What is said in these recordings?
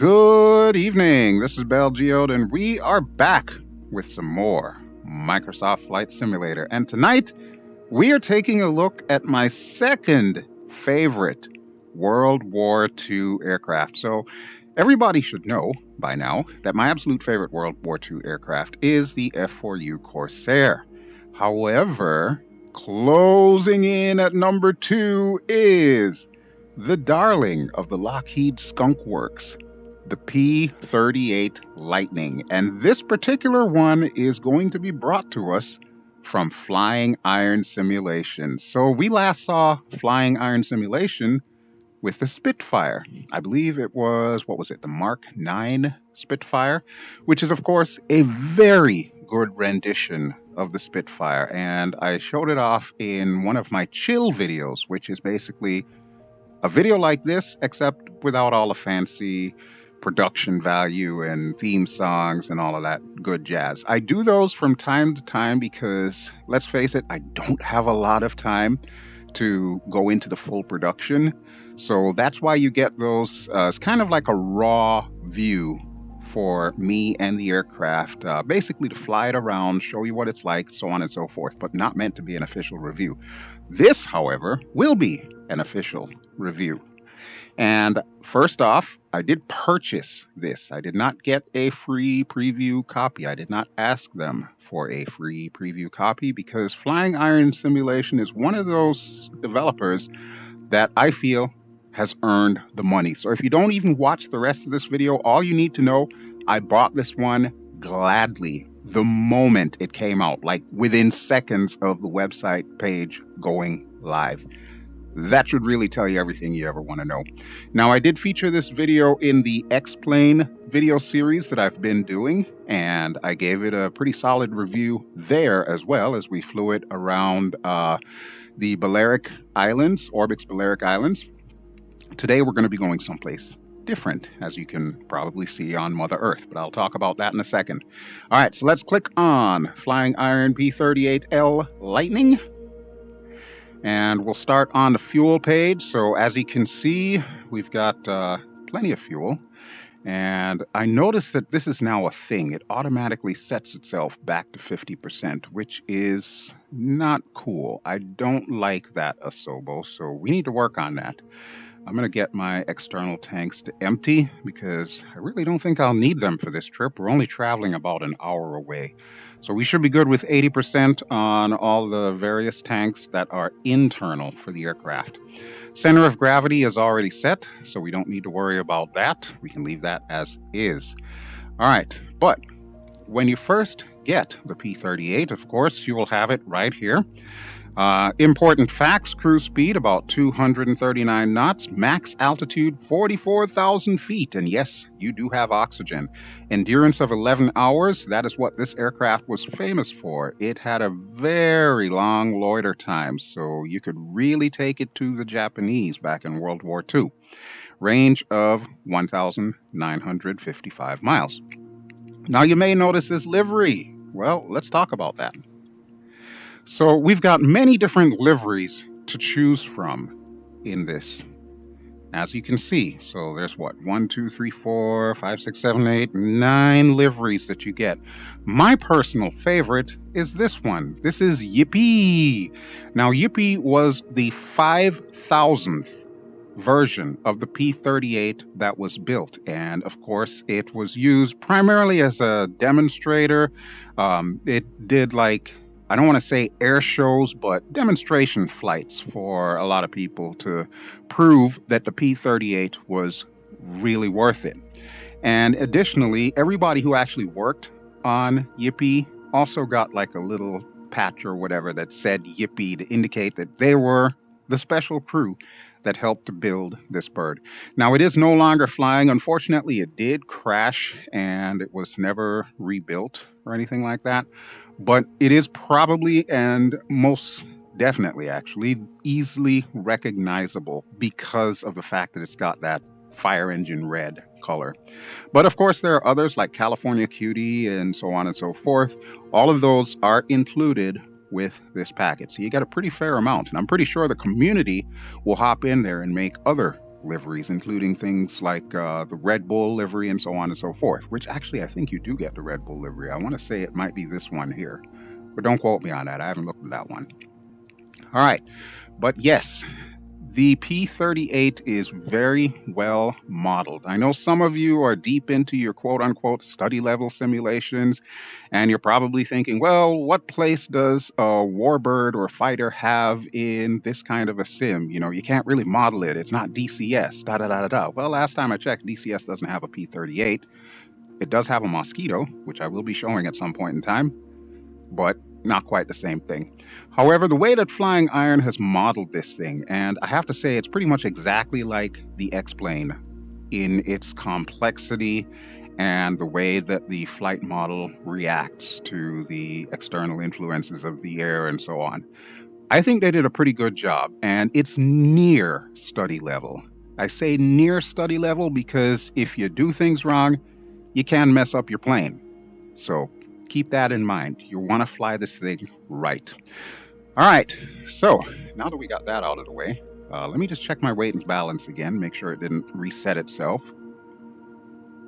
Good evening. This is BelGeode, and we are back with some more Microsoft Flight Simulator. And tonight, we are taking a look at my second favorite World War II aircraft. So, everybody should know by now that my absolute favorite World War II aircraft is the F-4U Corsair. However, closing in at number 2 is the darling of the Lockheed Skunk Works, the P-38 Lightning. And this particular one is going to be brought to us from FlyingIron Simulations. So we last saw FlyingIron Simulation with the Spitfire. I believe it was, the Mark 9 Spitfire, which is, of course, a very good rendition of the Spitfire. And I showed it off in one of my chill videos, which is basically a video like this, except without all the fancy production value and theme songs and all of that good jazz. I do those from time to time because, let's face it, I don't have a lot of time to go into the full production. So that's why you get those. It's kind of like a raw view for me and the aircraft, basically to fly it around, show you what it's like, so on and so forth, but not meant to be an official review. This, however, will be an official review. And first off, I did purchase this. I did not get a free preview copy. I did not ask them for a free preview copy because FlyingIron Simulation is one of those developers that I feel has earned the money. So if you don't even watch the rest of this video, all you need to know, I bought this one gladly the moment it came out, like within seconds of the website page going live. That should really tell you everything you ever want to know. Now, I did feature this video in the X-Plane video series that I've been doing, and I gave it a pretty solid review there as well as we flew it around the Balearic Islands, Orbit's Balearic Islands. Today, we're going to be going someplace different, as you can probably see on Mother Earth, but I'll talk about that in a second. All right, so let's click on FlyingIron P-38L Lightning. And we'll start on the fuel page. So as you can see, we've got plenty of fuel. And I noticed that this is now a thing. It automatically sets itself back to 50%, which is not cool. I don't like that, Asobo, so we need to work on that. I'm going to get my external tanks to empty because I really don't think I'll need them for this trip. We're only traveling about an hour away. So we should be good with 80% on all the various tanks that are internal for the aircraft. Center of gravity is already set, so we don't need to worry about that. We can leave that as is. All right, but when you first get the P-38, of course, you will have it right here. Important facts: cruise speed about 239 knots, max altitude 44,000 feet, and yes, you do have oxygen. Endurance of 11 hours, that is what this aircraft was famous for. It had a very long loiter time, so you could really take it to the Japanese back in World War II. Range of 1,955 miles. Now you may notice this livery. Well, let's talk about that. So we've got many different liveries to choose from in this, as you can see. So there's 1, 2, 3, 4, 5, 6, 7, 8, 9 liveries that you get. My personal favorite is this one. This is YIPPEE. Now, YIPPEE was the 5,000th version of the P-38 that was built, and of course it was used primarily as a demonstrator. It did, like, I don't want to say air shows, but demonstration flights for a lot of people to prove that the P-38 was really worth it. And additionally, everybody who actually worked on YIPPEE also got like a little patch or whatever that said YIPPEE to indicate that they were the special crew that helped to build this bird. Now, it is no longer flying. Unfortunately, it did crash and it was never rebuilt or anything like that. But it is probably, and most definitely actually, easily recognizable because of the fact that it's got that fire engine red color. But of course, there are others like California Cutie and so on and so forth. All of those are included with this packet. So you get a pretty fair amount. And I'm pretty sure the community will hop in there and make other liveries, including things like the Red Bull livery and so on and so forth, which actually I think you do get the Red Bull livery. I want to say it might be this one here, but don't quote me on that. I haven't looked at that one. All right. But yes, the P-38 is very well modeled. I know some of you are deep into your quote unquote study level simulations, and you're probably thinking, well, what place does a warbird or fighter have in this kind of a sim? You know, you can't really model it. It's not DCS, da da da da da. Well, last time I checked, DCS doesn't have a P-38. It does have a Mosquito, which I will be showing at some point in time, but not quite the same thing. However, the way that FlyingIron has modeled this thing, and I have to say it's pretty much exactly like the X-Plane in its complexity and the way that the flight model reacts to the external influences of the air and so on. I think they did a pretty good job, and it's near study level. I say near study level because if you do things wrong, you can mess up your plane. So keep that in mind. You want to fly this thing right. All right, so now that we got that out of the way, let me just check my weight and balance again, make sure it didn't reset itself.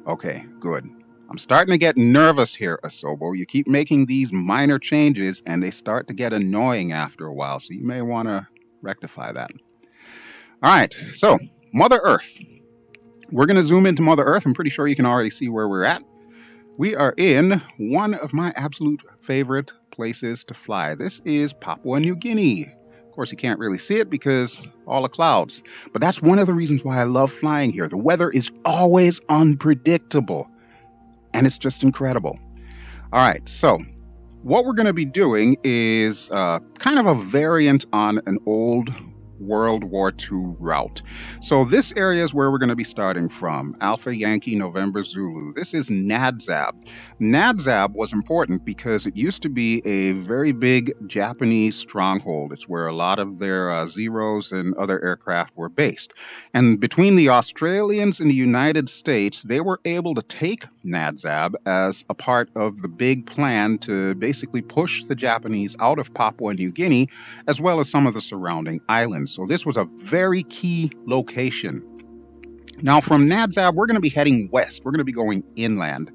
Okay, good. I'm starting to get nervous here, Asobo. You keep making these minor changes and they start to get annoying after a while, so you may want to rectify that. All right, so Mother Earth. We're going to zoom into Mother Earth. I'm pretty sure you can already see where we're at. We are in one of my absolute favorite places to fly. This is Papua New Guinea. Of course, you can't really see it because all the clouds, but that's one of the reasons why I love flying here. The weather is always unpredictable, and it's just incredible. All right, so what we're going to be doing is kind of a variant on an old World War II route. So this area is where we're going to be starting from. Alpha Yankee November Zulu. This is Nadzab. Nadzab was important because it used to be a very big Japanese stronghold. It's where a lot of their Zeros and other aircraft were based. And between the Australians and the United States, they were able to take Nadzab as a part of the big plan to basically push the Japanese out of Papua New Guinea, as well as some of the surrounding islands. So this was a very key location. Now from Nadzab, we're going to be heading west. We're going to be going inland.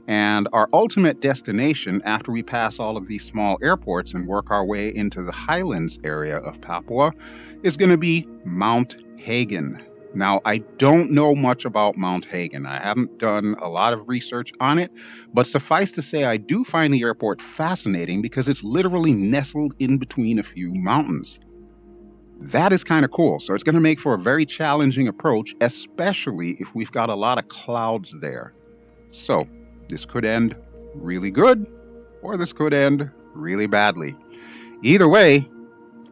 And our ultimate destination, after we pass all of these small airports and work our way into the highlands area of Papua, is going to be Mount Hagen. Now, I don't know much about Mount Hagen. I haven't done a lot of research on it, but suffice to say, I do find the airport fascinating because it's literally nestled in between a few mountains. That is kind of cool. So it's going to make for a very challenging approach, especially if we've got a lot of clouds there. So this could end really good, or this could end really badly. Either way,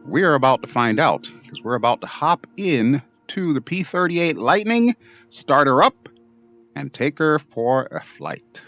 we're about to find out, because we're about to hop in to the P-38 Lightning, start her up, and take her for a flight.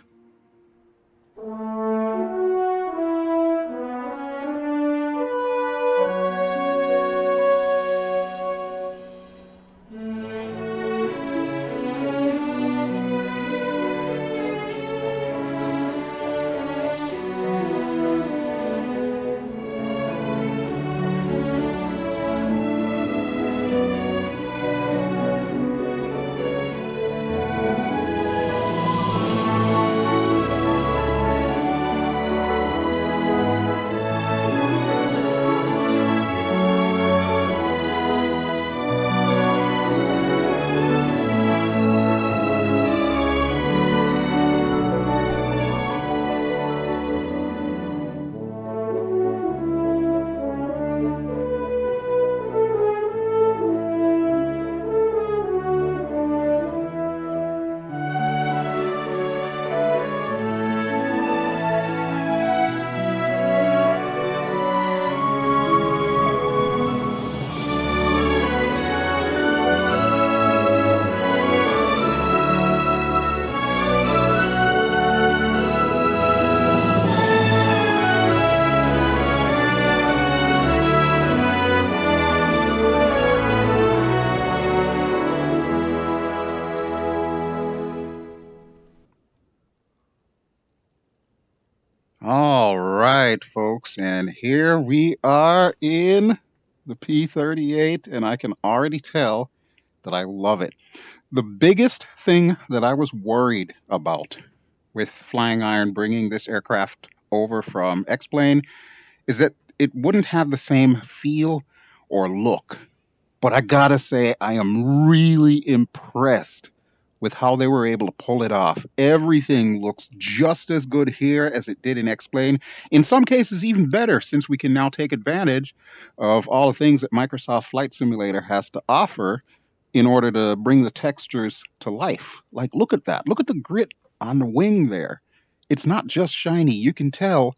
All right, folks, and here we are in the P-38, and I can already tell that I love it. The biggest thing that I was worried about with Flying Iron bringing this aircraft over from X-Plane is that it wouldn't have the same feel or look. But I gotta say, I am really impressed with how they were able to pull it off. Everything looks just as good here as it did in X-Plane. In some cases, even better, since we can now take advantage of all the things that Microsoft Flight Simulator has to offer in order to bring the textures to life. Like, look at that. Look at the grit on the wing there. It's not just shiny. You can tell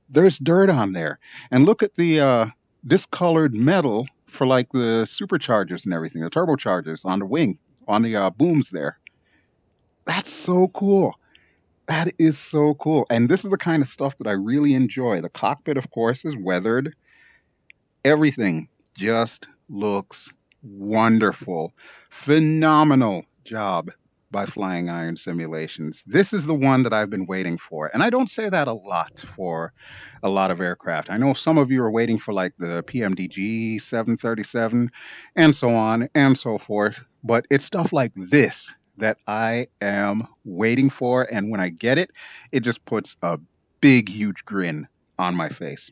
there's dirt on there. And look at the discolored metal for like the superchargers and everything, the turbochargers on the wing, on the booms there. That's so cool. That is so cool. And this is the kind of stuff that I really enjoy. The cockpit, of course, is weathered. Everything just looks wonderful. Phenomenal job by Flying Iron Simulations. This is the one that I've been waiting for. And I don't say that a lot for a lot of aircraft. I know some of you are waiting for like the PMDG 737 and so on and so forth. But it's stuff like this that I am waiting for. And when I get it, it just puts a big, huge grin on my face.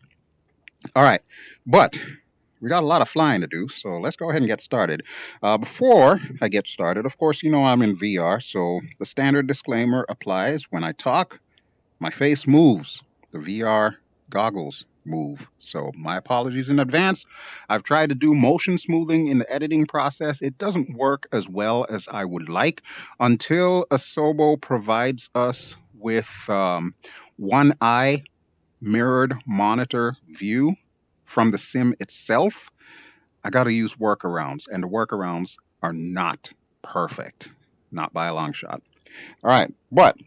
All right. But we got a lot of flying to do, so let's go ahead and get started. Before I get started, of course, you know I'm in VR, so the standard disclaimer applies. When I talk, my face moves. The VR goggles move. So my apologies in advance. I've tried to do motion smoothing in the editing process. It doesn't work as well as I would like until Asobo provides us with one eye mirrored monitor view from the sim itself. I got to use workarounds, and the workarounds are not perfect, not by a long shot. All right, but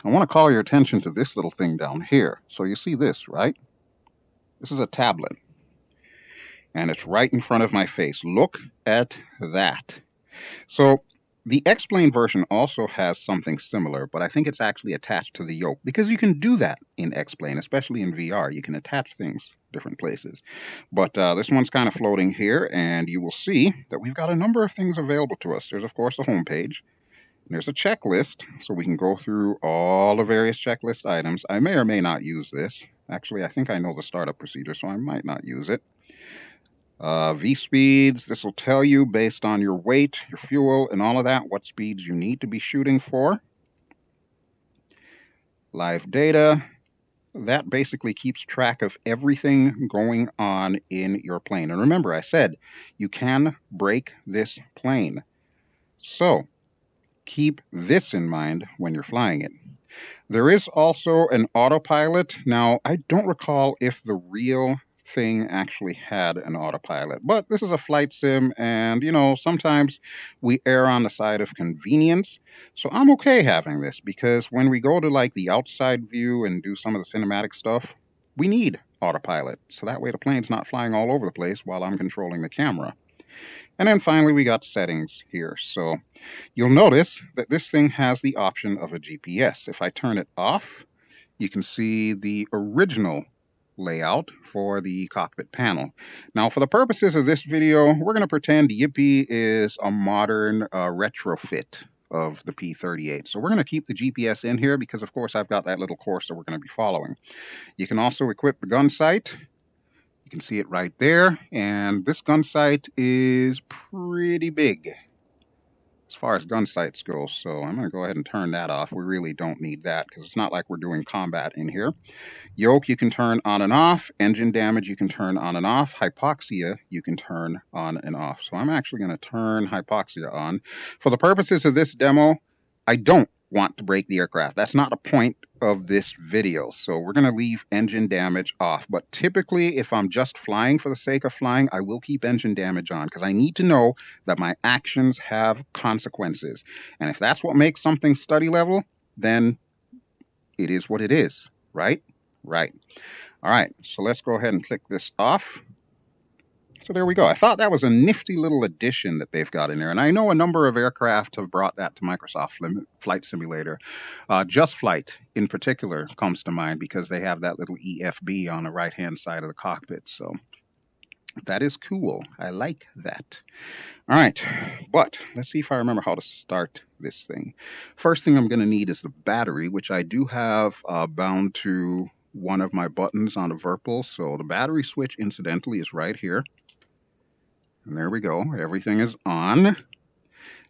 I want to call your attention to this little thing down here. So you see this, right? This is a tablet, and it's right in front of my face. Look at that. So the X-Plane version also has something similar, but I think it's actually attached to the yoke because you can do that in X-Plane, especially in VR. You can attach things different places. But this one's kind of floating here, and you will see that we've got a number of things available to us. There's, of course, the home page. There's a checklist, so we can go through all the various checklist items. I may or may not use this. Actually, I think I know the startup procedure, so I might not use it. V speeds, this will tell you based on your weight, your fuel, and all of that, what speeds you need to be shooting for. Live data, that basically keeps track of everything going on in your plane. And remember, I said you can break this plane. So keep this in mind when you're flying it. There is also an autopilot. Now, I don't recall if the real thing actually had an autopilot, but this is a flight sim, and you know, sometimes we err on the side of convenience. So I'm okay having this because when we go to like the outside view and do some of the cinematic stuff, we need autopilot. So that way the plane's not flying all over the place while I'm controlling the camera. And then finally, we got settings here. So you'll notice that this thing has the option of a GPS. If I turn it off, you can see the original layout for the cockpit panel. Now, for the purposes of this video, we're going to pretend YIPPEE is a modern retrofit of the P-38. So we're going to keep the GPS in here because, of course, I've got that little course that we're going to be following. You can also equip the gun sight. You can see it right there. And this gun sight is pretty big as far as gun sights go. So I'm going to go ahead and turn that off. We really don't need that because it's not like we're doing combat in here. Yoke you can turn on and off. Engine damage you can turn on and off. Hypoxia you can turn on and off. So I'm actually going to turn hypoxia on. For the purposes of this demo, I don't want to break the aircraft. That's not the point of this video. So we're going to leave engine damage off. But typically, if I'm just flying for the sake of flying, I will keep engine damage on because I need to know that my actions have consequences. And if that's what makes something study level, then it is what it is, right? Right. All right, so let's go ahead and click this off. So there we go. I thought that was a nifty little addition that they've got in there. And I know a number of aircraft have brought that to Microsoft Flight Simulator. Just Flight, in particular, comes to mind because they have that little EFB on the right-hand side of the cockpit. So That is cool. I like that. All right, but let's see if I remember how to start this thing. First thing I'm going to need is the battery, which I do have bound to one of my buttons on the Virpil. So the battery switch, incidentally, is right here. And there we go. Everything is on.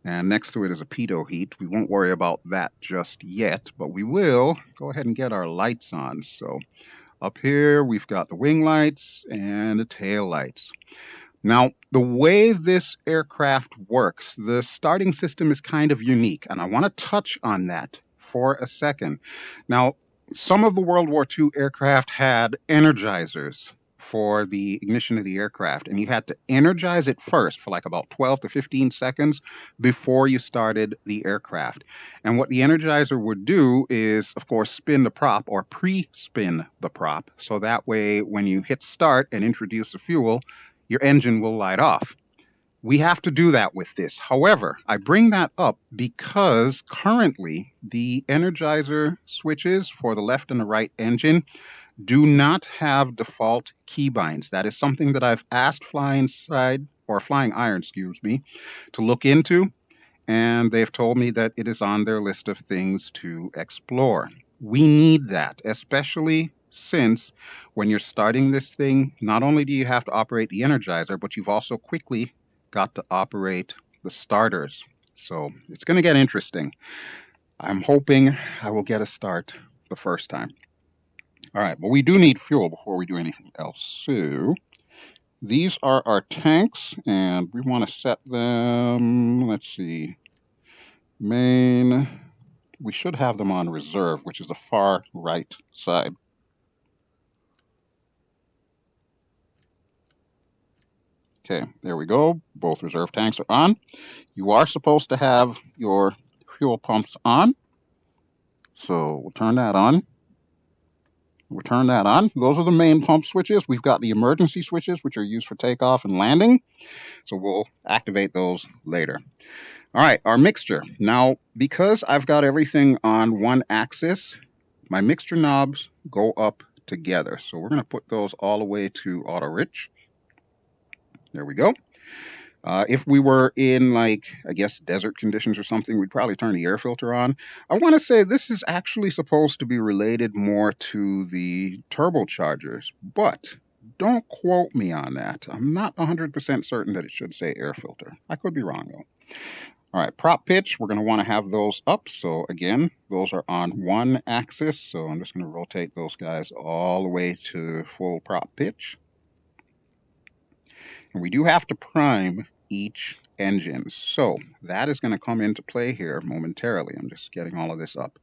And next to it is a pitot heat. We won't worry about that just yet, but we will go ahead and get our lights on. So up here, we've got the wing lights and the tail lights. Now, the way this aircraft works, the starting system is kind of unique, and I want to touch on that for a second. Now, some of the World War II aircraft had energizers for the ignition of the aircraft, and you had to energize it first for like about 12 to 15 seconds before you started the aircraft. And what the energizer would do is, of course, spin the prop or pre-spin the prop, so that way when you hit start and introduce the fuel, your engine will light off. We have to do that with this. However, I bring that up because currently the energizer switches for the left and the right engine do not have default keybinds. That is something that I've asked FlyingIron, excuse me, to look into, and they've told me that it is on their list of things to explore. We need that, especially since when you're starting this thing, not only do you have to operate the energizer, but you've also quickly got to operate the starters. So it's going to get interesting. I'm hoping I will get a start the first time. All right, but we do need fuel before we do anything else. So these are our tanks, and we want to set them, let's see, main. We should have them on reserve, which is the far right side. Okay, there we go. Both reserve tanks are on. You are supposed to have your fuel pumps on. So we'll turn that on. We'll turn that on. Those are the main pump switches. We've got the emergency switches, which are used for takeoff and landing. So we'll activate those later. All right, our mixture. Now, because I've got everything on one axis, my mixture knobs go up together. So we're going to put those all the way to auto rich. There we go. If we were in, like, I guess, desert conditions or something, we'd probably turn the air filter on. I want to say this is actually supposed to be related more to the turbochargers, but don't quote me on that. I'm not 100% certain that it should say air filter. I could be wrong, though. All right, prop pitch, we're going to want to have those up. So again, those are on one axis. So I'm just going to rotate those guys all the way to full prop pitch. And we do have to prime each engine. So that is going to come into play here momentarily. I'm just getting all of this up.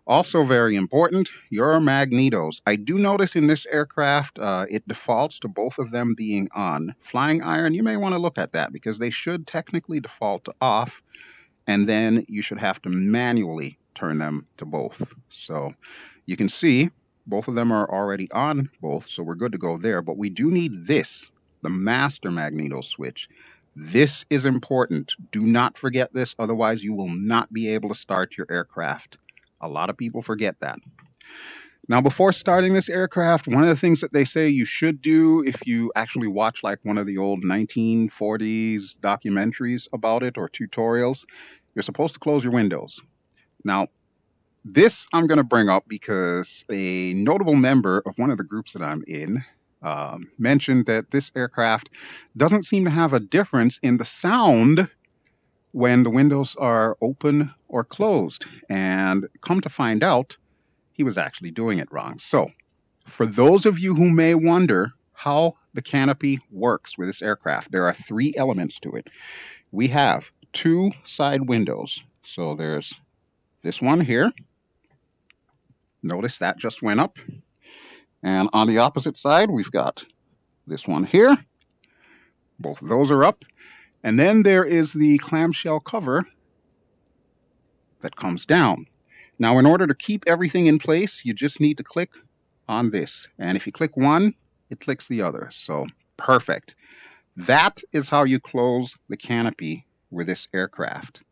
Also very important, your magnetos. I do notice in this aircraft, it defaults to both of them being on. FlyingIron, you may want to look at that because they should technically default to off, and then you should have to manually turn them to both. So you can see both of them are already on both, so we're good to go there. But we do need this, the master magneto switch. This is important. Do not forget this, otherwise you will not be able to start your aircraft. A lot of people forget that. Now, before starting this aircraft, one of the things that they say you should do if you actually watch like one of the old 1940s documentaries about it or tutorials, you're supposed to close your windows. Now, this I'm going to bring up because a notable member of one of the groups that I'm in mentioned that this aircraft doesn't seem to have a difference in the sound when the windows are open or closed. And come to find out, he was actually doing it wrong. So, for those of you who may wonder how the canopy works with this aircraft, there are three elements to it. We have two side windows. So there's this one here. Notice that just went up. And on the opposite side, we've got this one here. Both of those are up. And then there is the clamshell cover that comes down. Now, in order to keep everything in place, you just need to click on this. And if you click one, it clicks the other. So perfect. That is how you close the canopy with this aircraft.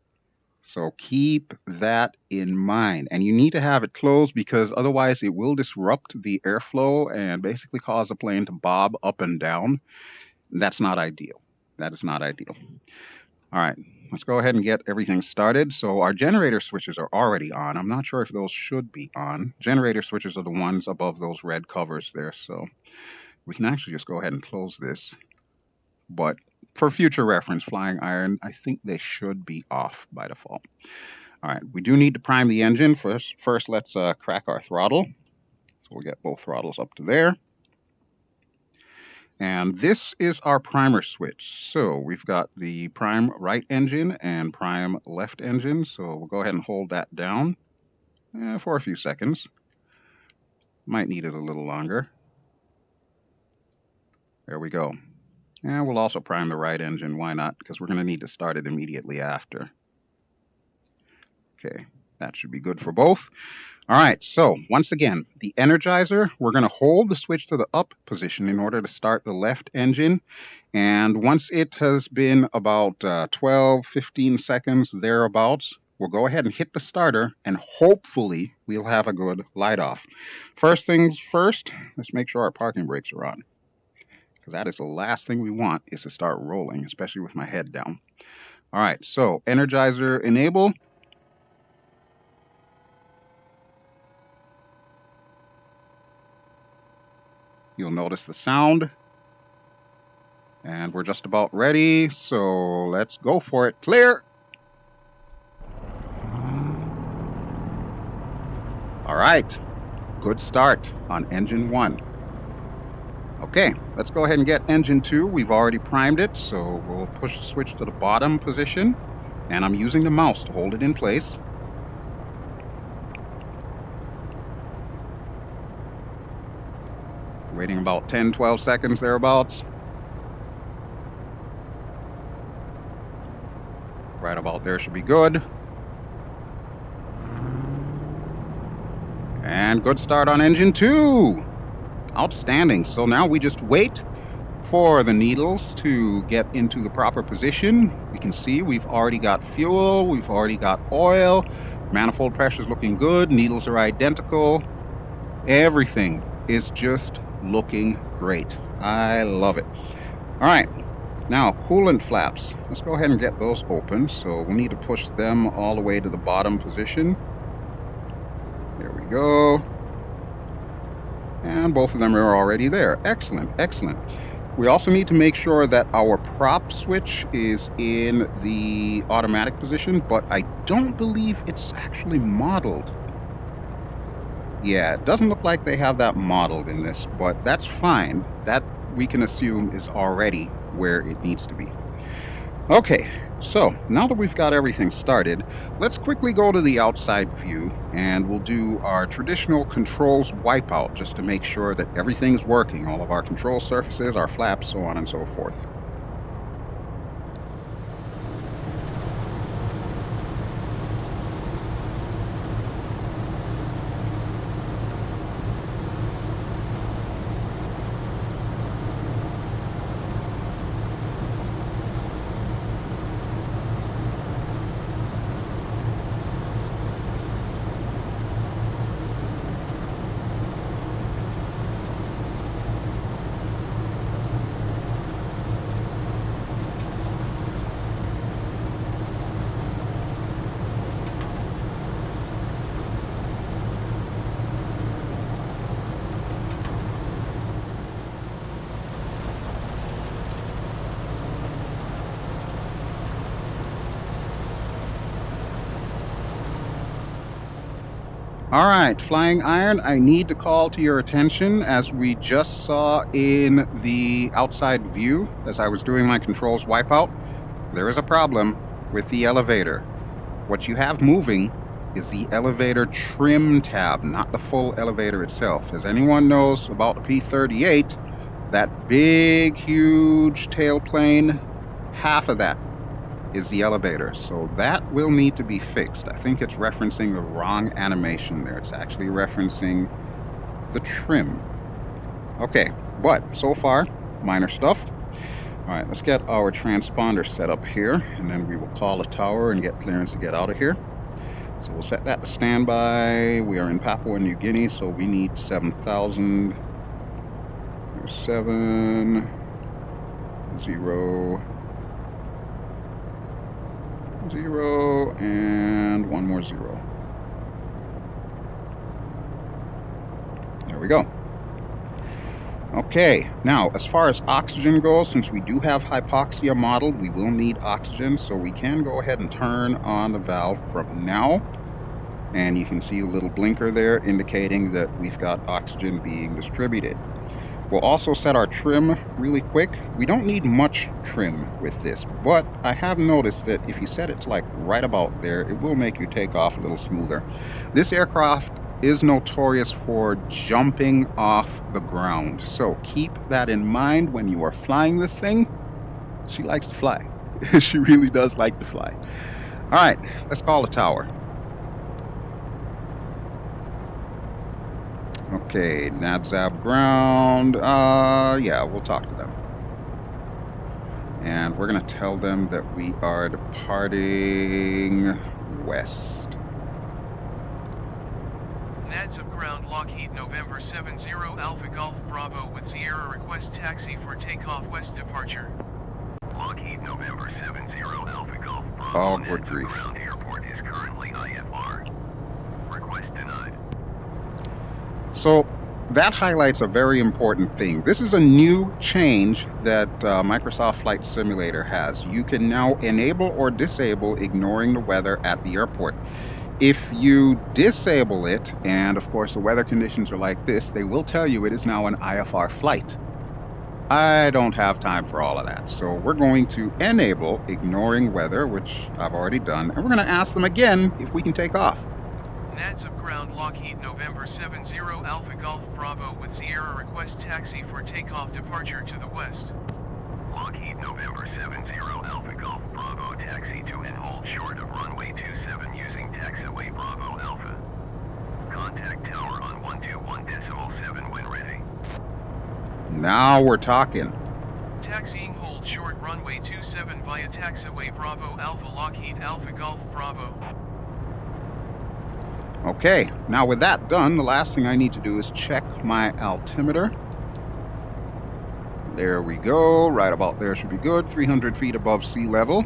So keep that in mind. And you need to have it closed because otherwise it will disrupt the airflow and basically cause the plane to bob up and down. That's not ideal. That is not ideal. All right, let's go ahead and get everything started. So our generator switches are already on. I'm not sure if those should be on. Generator switches are the ones above those red covers there. So we can actually just go ahead and close this. But for future reference, FlyingIron, I think they should be off by default. All right, we do need to prime the engine. First let's crack our throttle. So we'll get both throttles up to there. And this is our primer switch. So we've got the prime right engine and prime left engine. So we'll go ahead and hold that down for a few seconds. Might need it a little longer. There we go. And we'll also prime the right engine. Why not? Because we're going to need to start it immediately after. Okay, that should be good for both. All right, so once again, the energizer, we're going to hold the switch to the up position in order to start the left engine. And once it has been about 12, 15 seconds thereabouts, we'll go ahead and hit the starter, and hopefully we'll have a good light off. First things first, let's make sure our parking brakes are on, because that is the last thing we want, is to start rolling, especially with my head down. All right, so energizer enable. You'll notice the sound. And we're just about ready, so let's go for it. Clear! All right, good start on engine 1. Okay, let's go ahead and get engine 2. We've already primed it, so we'll push the switch to the bottom position, and I'm using the mouse to hold it in place. Waiting about 10, 12 seconds thereabouts. Right about there should be good. And good start on engine 2. Outstanding. So now we just wait for the needles to get into the proper position. We can see we've already got fuel, we've already got oil, manifold pressure is looking good, needles are identical. Everything is just looking great. I love it. All right, now coolant flaps. Let's go ahead and get those open. So we'll need to push them all the way to the bottom position. There we go. And both of them are already there. Excellent, excellent. We also need to make sure that our prop switch is in the automatic position, but I don't believe it's actually modeled. Yeah, it doesn't look like they have that modeled in this, but that's fine. That we can assume is already where it needs to be. Okay, so now that we've got everything started, let's quickly go to the outside view and we'll do our traditional controls wipeout just to make sure that everything's working, all of our control surfaces, our flaps, so on and so forth. All right, FlyingIron, I need to call to your attention, as we just saw in the outside view as I was doing my controls wipeout, there is a problem with the elevator. What you have moving is the elevator trim tab, not the full elevator itself. As anyone knows about the P-38, that big, huge tailplane, half of that is the elevator, so that will need to be fixed. I think it's referencing the wrong animation there. It's actually referencing the trim. Okay, but so far, minor stuff. All right, let's get our transponder set up here, and then we will call a tower and get clearance to get out of here. So we'll set that to standby. We are in Papua New Guinea, so we need 7,000. There's 7. 0, 0, and one more 0. There we go. Okay, now as far as oxygen goes, since we do have hypoxia modeled, we will need oxygen, so we can go ahead and turn on the valve from now. And you can see the little blinker there indicating that we've got oxygen being distributed. We'll also set our trim really quick. We don't need much trim with this, but I have noticed that if you set it to like right about there, it will make you take off a little smoother. This aircraft is notorious for jumping off the ground, so keep that in mind when you are flying this thing. She likes to fly. She really does like to fly. All right, let's call the tower. Okay, NADZAB ground. Yeah, we'll talk to them. And we're going to tell them that we are departing west. NADZAB ground Lockheed November 70 Alpha Golf Bravo with Sierra request taxi for takeoff west departure. Lockheed November 70 Alpha Golf Bravo. Oh, good grief. Ground airport is currently IFR. Request denied. So that highlights a very important thing. This is a new change that Microsoft Flight Simulator has. You can now enable or disable ignoring the weather at the airport. If you disable it, and of course the weather conditions are like this, they will tell you it is now an IFR flight. I don't have time for all of that. So we're going to enable ignoring weather, which I've already done, and we're going to ask them again if we can take off. NADZAB ground Lockheed November 70 Alpha Golf Bravo with Sierra request taxi for takeoff departure to the west. Lockheed November 70 Alpha Golf Bravo taxi to and hold short of runway 27 using taxiway Bravo Alpha. Contact tower on 121.7 when ready. Now we're talking. Taxiing hold short runway 27 via taxiway Bravo Alpha Lockheed Alpha Golf Bravo. Okay, now with that done, the last thing I need to do is check my altimeter. There we go, right about there should be good, 300 feet above sea level.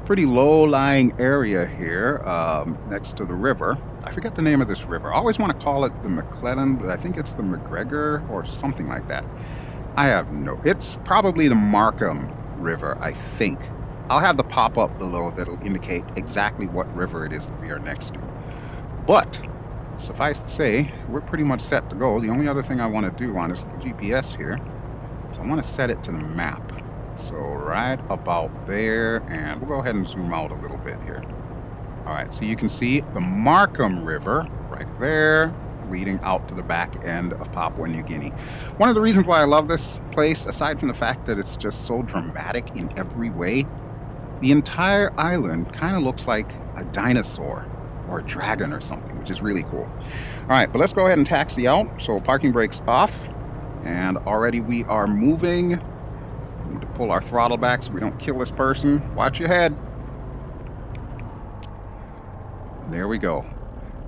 Pretty low-lying area here, next to the river. I forget the name of this river. I always want to call it the McClellan, but I think it's the McGregor or something like that. I have no... It's probably the Markham River, I think. I'll have the pop-up below that'll indicate exactly what river it is that we are next to. But, suffice to say, we're pretty much set to go. The only other thing I want to do on this little GPS here is I want to set it to the map. So right about there, and we'll go ahead and zoom out a little bit here. All right, so you can see the Markham River right there, leading out to the back end of Papua New Guinea. One of the reasons why I love this place, aside from the fact that it's just so dramatic in every way, the entire island kind of looks like a dinosaur or a dragon or something, which is really cool. All right, but let's go ahead and taxi out. So parking brakes off, and already we are moving. We need to pull our throttle back so we don't kill this person. Watch your head. There we go.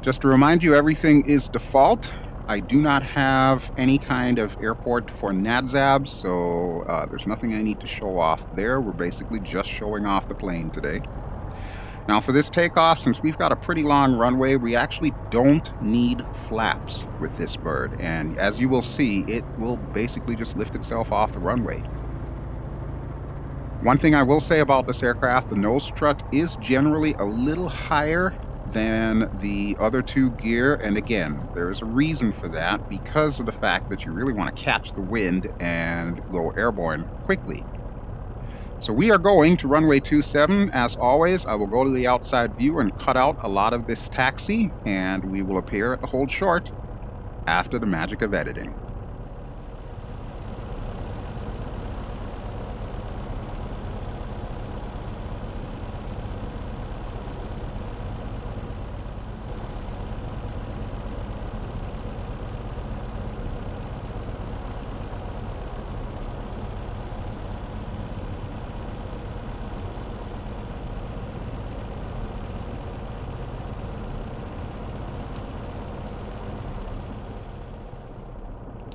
Just to remind you, everything is default. I do not have any kind of airport for NADZAB, so there's nothing I need to show off there. We're basically just showing off the plane today. Now for this takeoff, since we've got a pretty long runway, we actually don't need flaps with this bird. And as you will see, it will basically just lift itself off the runway. One thing I will say about this aircraft, the nose strut is generally a little higher than the other two gear. And again, there is a reason for that because of the fact that you really want to catch the wind and go airborne quickly. So we are going to runway 27. As always, I will go to the outside view and cut out a lot of this taxi, and we will appear at the hold short after the magic of editing.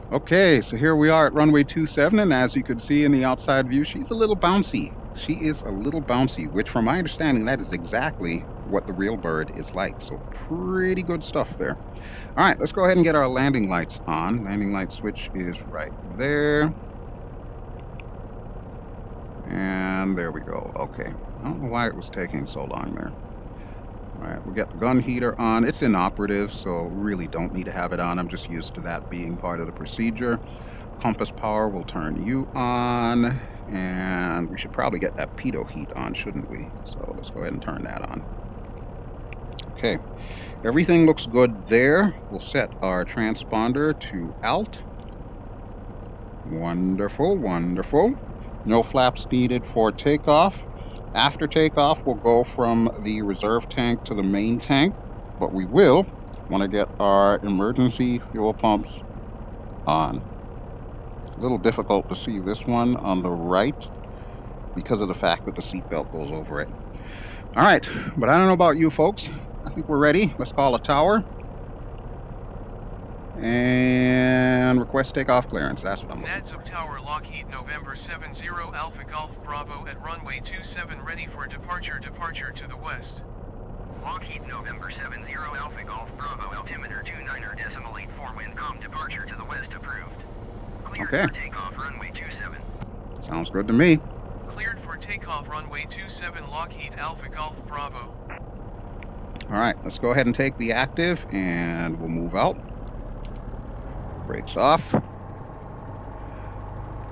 Okay, so here we are at runway 27, and as you can see in the outside view, she's a little bouncy. She is a little bouncy, which from my understanding, that is exactly what the real bird is like. So pretty good stuff there. All right, let's go ahead and get our landing lights on. Landing light switch is right there. And there we go. Okay, I don't know why it was taking so long there. All right, we'll get the gun heater on. It's inoperative, so really don't need to have it on. I'm just used to that being part of the procedure. Compass power will turn you on, and we should probably get that pitot heat on, shouldn't we? So let's go ahead and turn that on. Okay, everything looks good there. We'll set our transponder to alt. Wonderful, wonderful. No flaps needed for takeoff. After takeoff, we'll go from the reserve tank to the main tank, but we will want to get our emergency fuel pumps on. A little difficult to see this one on the right because of the fact that the seatbelt goes over it. All right, but I don't know about you folks. I think we're ready. Let's call a tower and request takeoff clearance. That's what I'm looking for. NADS of Tower Lockheed November 70 Alpha Golf Bravo at runway 27 ready for departure to the west. Lockheed November 70 Alpha Golf Bravo altimeter 29.84 wind departure to the west approved. Cleared Okay. for takeoff runway 27. Sounds good to me. Cleared for takeoff runway 27 Lockheed Alpha Golf Bravo. All right, let's go ahead and take the active and we'll move out. Brakes off.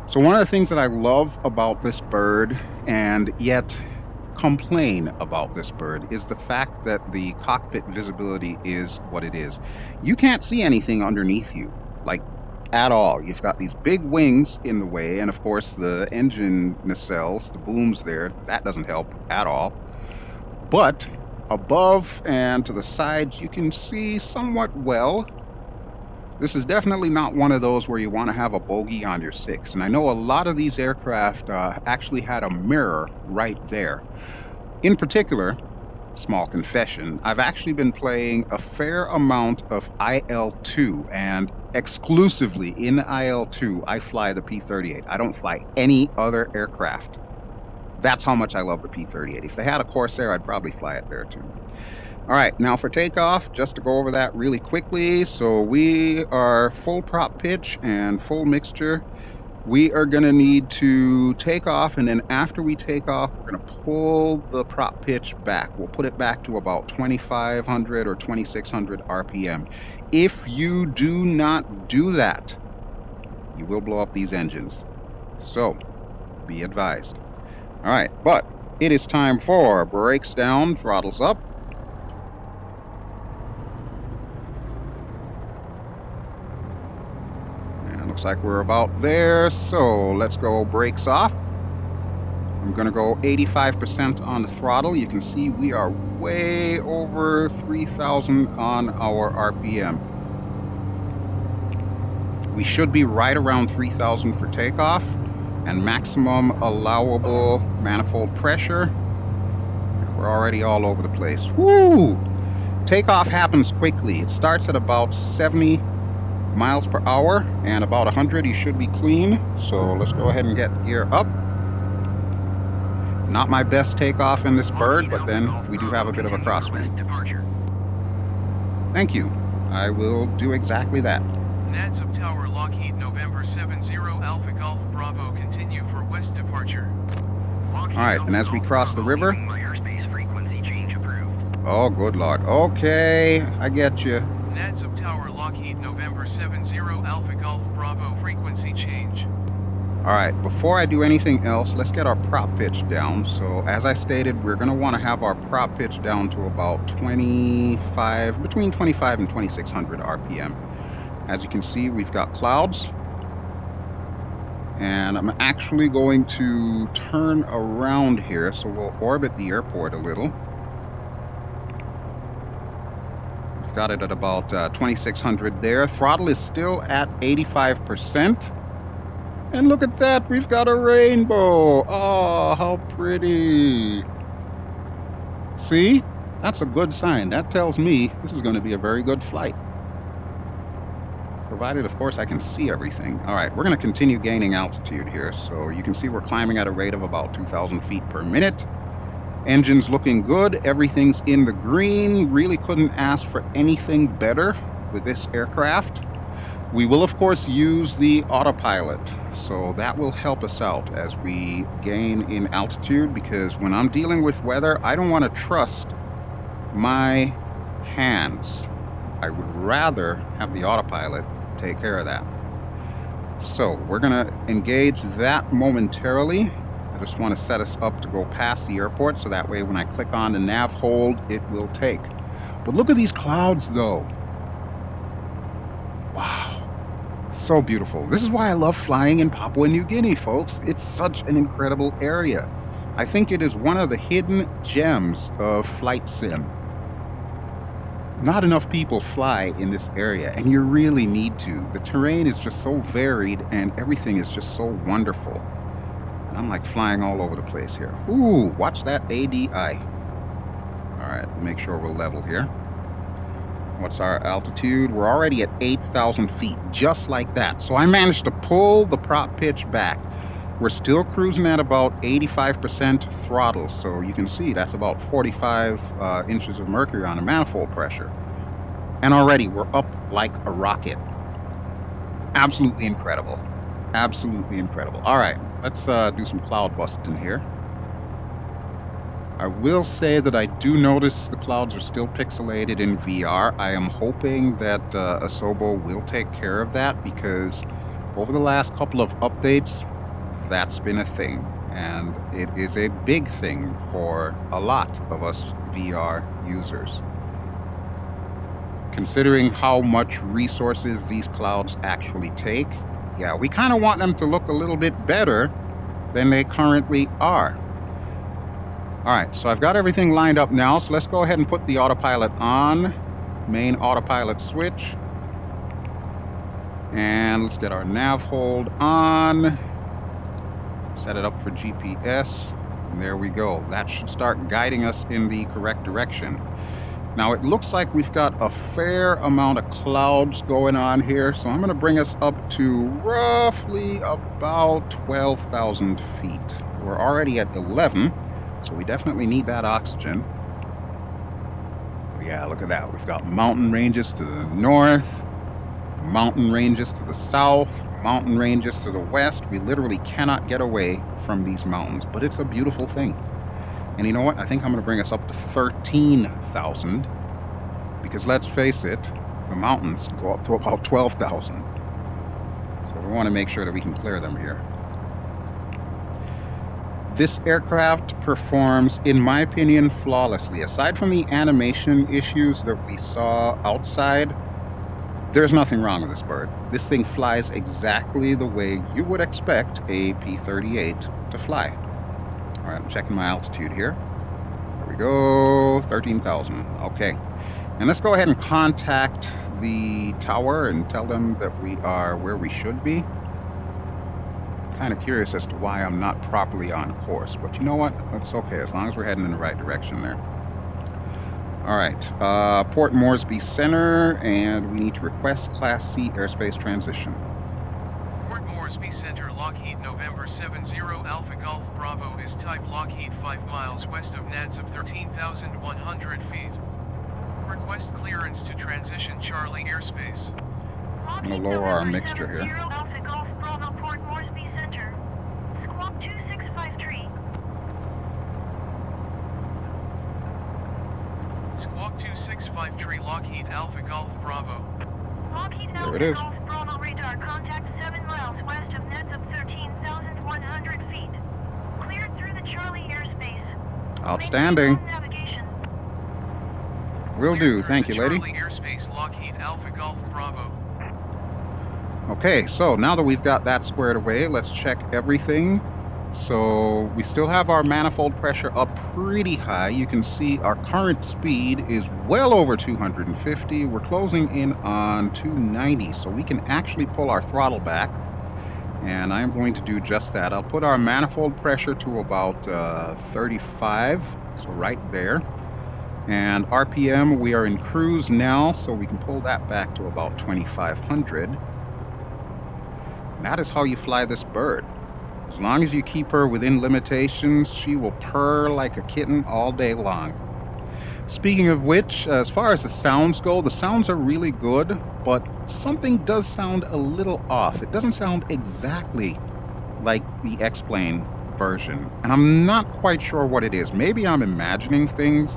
So one of the things that I love about this bird, and yet complain about this bird, is the fact that the cockpit visibility is what it is. You can't see anything underneath you, like at all. You've got these big wings in the way, and of course the engine nacelles, the booms there, that doesn't help at all. But above and to the sides, you can see somewhat well. This is definitely not one of those where you want to have a bogey on your 6. And I know a lot of these aircraft actually had a mirror right there. In particular, small confession, I've actually been playing a fair amount of IL-2, and exclusively in IL-2, I fly the P-38. I don't fly any other aircraft. That's how much I love the P-38. If they had a Corsair, I'd probably fly it there too. All right, now for takeoff, just to go over that really quickly. So we are full prop pitch and full mixture. We are going to need to take off, and then after we take off, we're going to pull the prop pitch back. We'll put it back to about 2,500 or 2,600 RPM. If you do not do that, you will blow up these engines. So be advised. All right, but it is time for brakes down, throttles up. And looks like we're about there. So let's go brakes off. I'm going to go 85% on the throttle. You can see we are way over 3,000 on our RPM. We should be right around 3,000 for takeoff, and maximum allowable manifold pressure. We're already all over the place. Woo! Takeoff happens quickly. It starts at about 70 miles per hour, and about 100 you should be clean. So let's go ahead and get gear up. Not my best takeoff in this bird, but then we do have a bit of a crosswind. Thank you. I will do exactly that. NADS of Tower Lockheed November 70 Alpha Golf Bravo continue for west departure. All right, and as we cross the river. Oh, good Lord. Okay, I get you. NADS of Tower Lockheed November 70 Alpha Golf Bravo frequency change. All right, before I do anything else, let's get our prop pitch down. So as I stated, we're going to want to have our prop pitch down to about 25, between 25 and 2,600 RPM. As you can see, we've got clouds. And I'm actually going to turn around here, so we'll orbit the airport a little. We've got it at about 2,600 there. Throttle is still at 85%. And look at that, we've got a rainbow. Oh, how pretty. See? That's a good sign. That tells me this is going to be a very good flight. provided, of course, I can see everything. All right, we're going to continue gaining altitude here. So you can see we're climbing at a rate of about 2,000 feet per minute. Engine's looking good. Everything's in the green. Really couldn't ask for anything better with this aircraft. We will, of course, use the autopilot. So that will help us out as we gain in altitude, because when I'm dealing with weather, I don't want to trust my hands. I would rather have the autopilot take care of that. So we're going to engage that momentarily. I just want to set us up to go past the airport, so that way when I click on the nav hold, it will take. But look at these clouds, though. Wow. So beautiful. This is why I love flying in Papua New Guinea, folks. It's such an incredible area. I think it is one of the hidden gems of flight sim. Not enough people fly in this area, and you really need to. The terrain is just so varied, and everything is just so wonderful. And I'm like flying all over the place here. Ooh, watch that ADI. All right, make sure we're level here. What's our altitude? We're already at 8,000 feet, just like that. So I managed to pull the prop pitch back. We're still cruising at about 85% throttle, so you can see that's about 45 inches of mercury on the manifold pressure. And already we're up like a rocket. Absolutely incredible. Absolutely incredible. All right, let's do some cloud busting here. I will say that I do notice the clouds are still pixelated in VR. I am hoping that Asobo will take care of that, because over the last couple of updates, that's been a thing, and it is a big thing for a lot of us VR users. Considering how much resources these clouds actually take, yeah, we kind of want them to look a little bit better than they currently are. All right, so I've got everything lined up now, so let's go ahead and put the autopilot on. Main autopilot switch. And let's get our nav hold on. Set it up for GPS. And there we go. That should start guiding us in the correct direction. Now it looks like we've got a fair amount of clouds going on here, so I'm going to bring us up to roughly about 12,000 feet. We're already at 11, so we definitely need that oxygen. Yeah, look at that. We've got mountain ranges to the north, mountain ranges to the south, mountain ranges to the west. We literally cannot get away from these mountains, but it's a beautiful thing. And you know what? I think I'm going to bring us up to 13,000, because let's face it, the mountains go up to about 12,000. So we want to make sure that we can clear them here. This aircraft performs, in my opinion, flawlessly. Aside from the animation issues that we saw outside, there's nothing wrong with this bird. This thing flies exactly the way you would expect a P-38 to fly. All right, I'm checking my altitude here. There we go, 13,000. Okay. And let's go ahead and contact the tower and tell them that we are where we should be. Kind of curious as to why I'm not properly on course, but you know what? That's okay, as long as we're heading in the right direction there. All right, Port Moresby Center, and we need to request Class C airspace transition. Port Moresby Center, Lockheed November 70 Alpha Golf Bravo is type Lockheed 5 miles west of NADS of 13,100 feet. Request clearance to transition Charlie airspace. I'm going to lower our mixture here. Alpha Golf Bravo, Port Moresby Center. Squawk 2653. Squawk 2653 Lockheed Alpha Golf Bravo. Lockheed There it Alpha is. Golf Bravo radar contact 7 miles west of NADS of 13,100 feet. Cleared through the Charlie airspace. Outstanding. Navigation. Will do. Thank you, lady. Charlie airspace, Lockheed Alpha Golf Bravo. Okay, so now that we've got that squared away, let's check everything. So we still have our manifold pressure up pretty high. You can see our current speed is well over 250. We're closing in on 290, so we can actually pull our throttle back. And I'm going to do just that. I'll put our manifold pressure to about 35, so right there. And RPM, we are in cruise now, so we can pull that back to about 2,500. And that is how you fly this bird. As long as you keep her within limitations, she will purr like a kitten all day long. Speaking of which, as far as the sounds go, the sounds are really good, but something does sound a little off. It doesn't sound exactly like the X-Plane version, and I'm not quite sure what it is. Maybe I'm imagining things.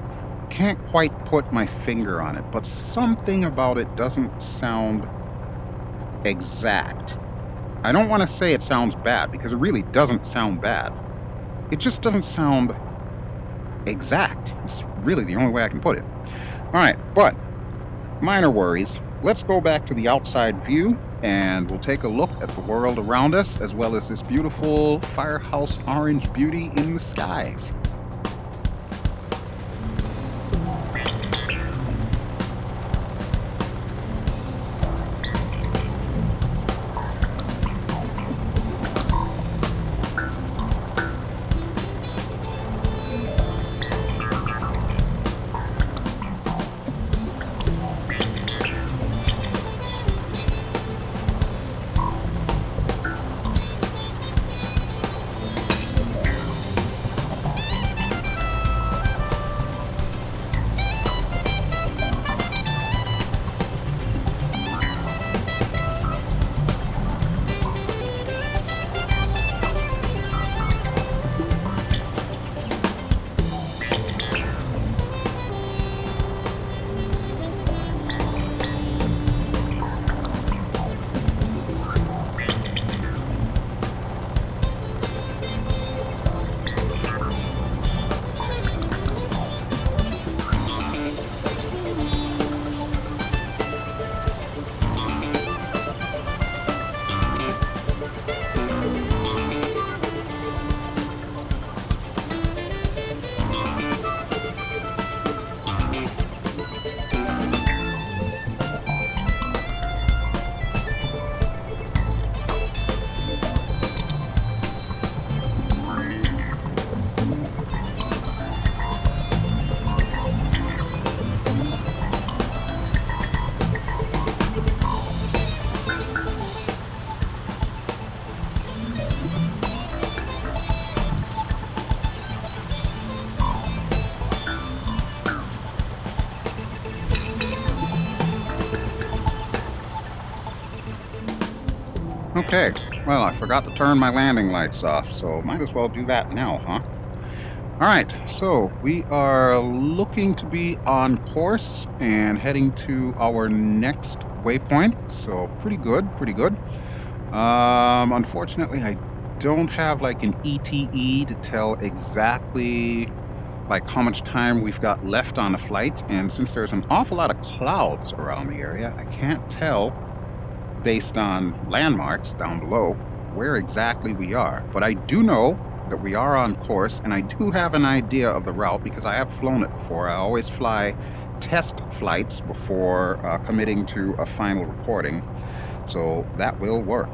Can't quite put my finger on it, but something about it doesn't sound exact. I don't want to say it sounds bad, because it really doesn't sound bad. It just doesn't sound exact. It's really the only way I can put it. All right, but minor worries. Let's go back to the outside view, and we'll take a look at the world around us, as well as this beautiful firehouse orange beauty in the skies. Okay, well, I forgot to turn my landing lights off, so might as well do that now, huh? All right, so we are looking to be on course and heading to our next waypoint, so pretty good, pretty good. Unfortunately, I don't have like an ETE to tell exactly like how much time we've got left on the flight, and since there's an awful lot of clouds around the area, I can't tell based on landmarks down below where exactly we are. But I do know that we are on course, and I do have an idea of the route because I have flown it before. I always fly test flights before committing to a final recording, so that will work.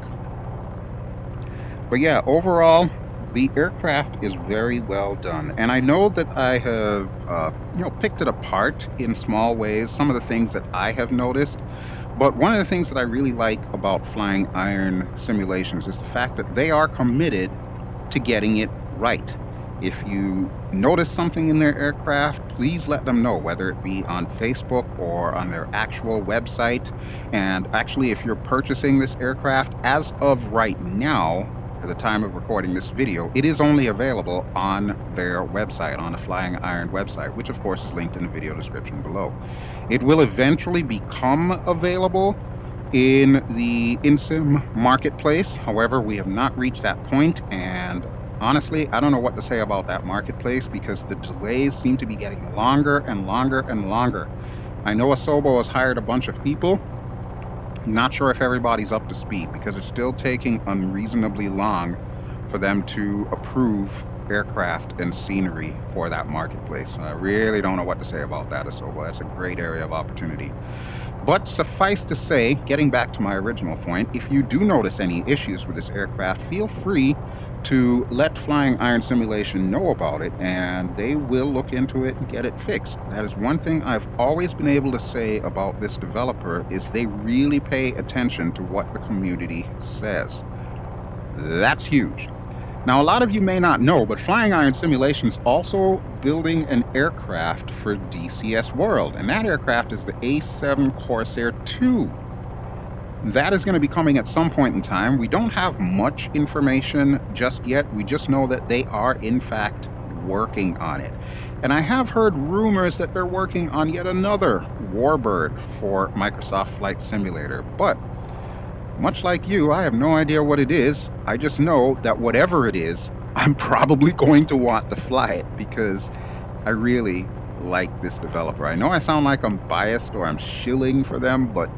But yeah, overall, the aircraft is very well done, and I know that I have picked it apart in small ways, some of the things that I have noticed. But one of the things that I really like about FlyingIron Simulations is the fact that they are committed to getting it right. If you notice something in their aircraft, please let them know, whether it be on Facebook or on their actual website. And actually, if you're purchasing this aircraft, as of right now, at the time of recording this video, it is only available on their website, on the FlyingIron website, which of course is linked in the video description below. It will eventually become available in the InSim marketplace. However, we have not reached that point, and honestly, I don't know what to say about that marketplace because the delays seem to be getting longer and longer and longer. I know Asobo has hired a bunch of people. Not sure if everybody's up to speed because it's still taking unreasonably long for them to approve aircraft and scenery for that marketplace. I really don't know what to say about that, Asobo. That's a great area of opportunity. But suffice to say, getting back to my original point, if you do notice any issues with this aircraft, feel free to let Flying Iron Simulation know about it, and they will look into it and get it fixed. That is one thing I've always been able to say about this developer, is they really pay attention to what the community says. That's huge. Now, a lot of you may not know, but Flying Iron Simulations also building an aircraft for DCS World, and that aircraft is the A7 Corsair II. That is going to be coming at some point in time. We don't have much information just yet. We just know that they are, in fact, working on it. And I have heard rumors that they're working on yet another warbird for Microsoft Flight Simulator. But much like you, I have no idea what it is. I just know that whatever it is, I'm probably going to want to fly it because I really like this developer. I know I sound like I'm biased or I'm shilling for them, but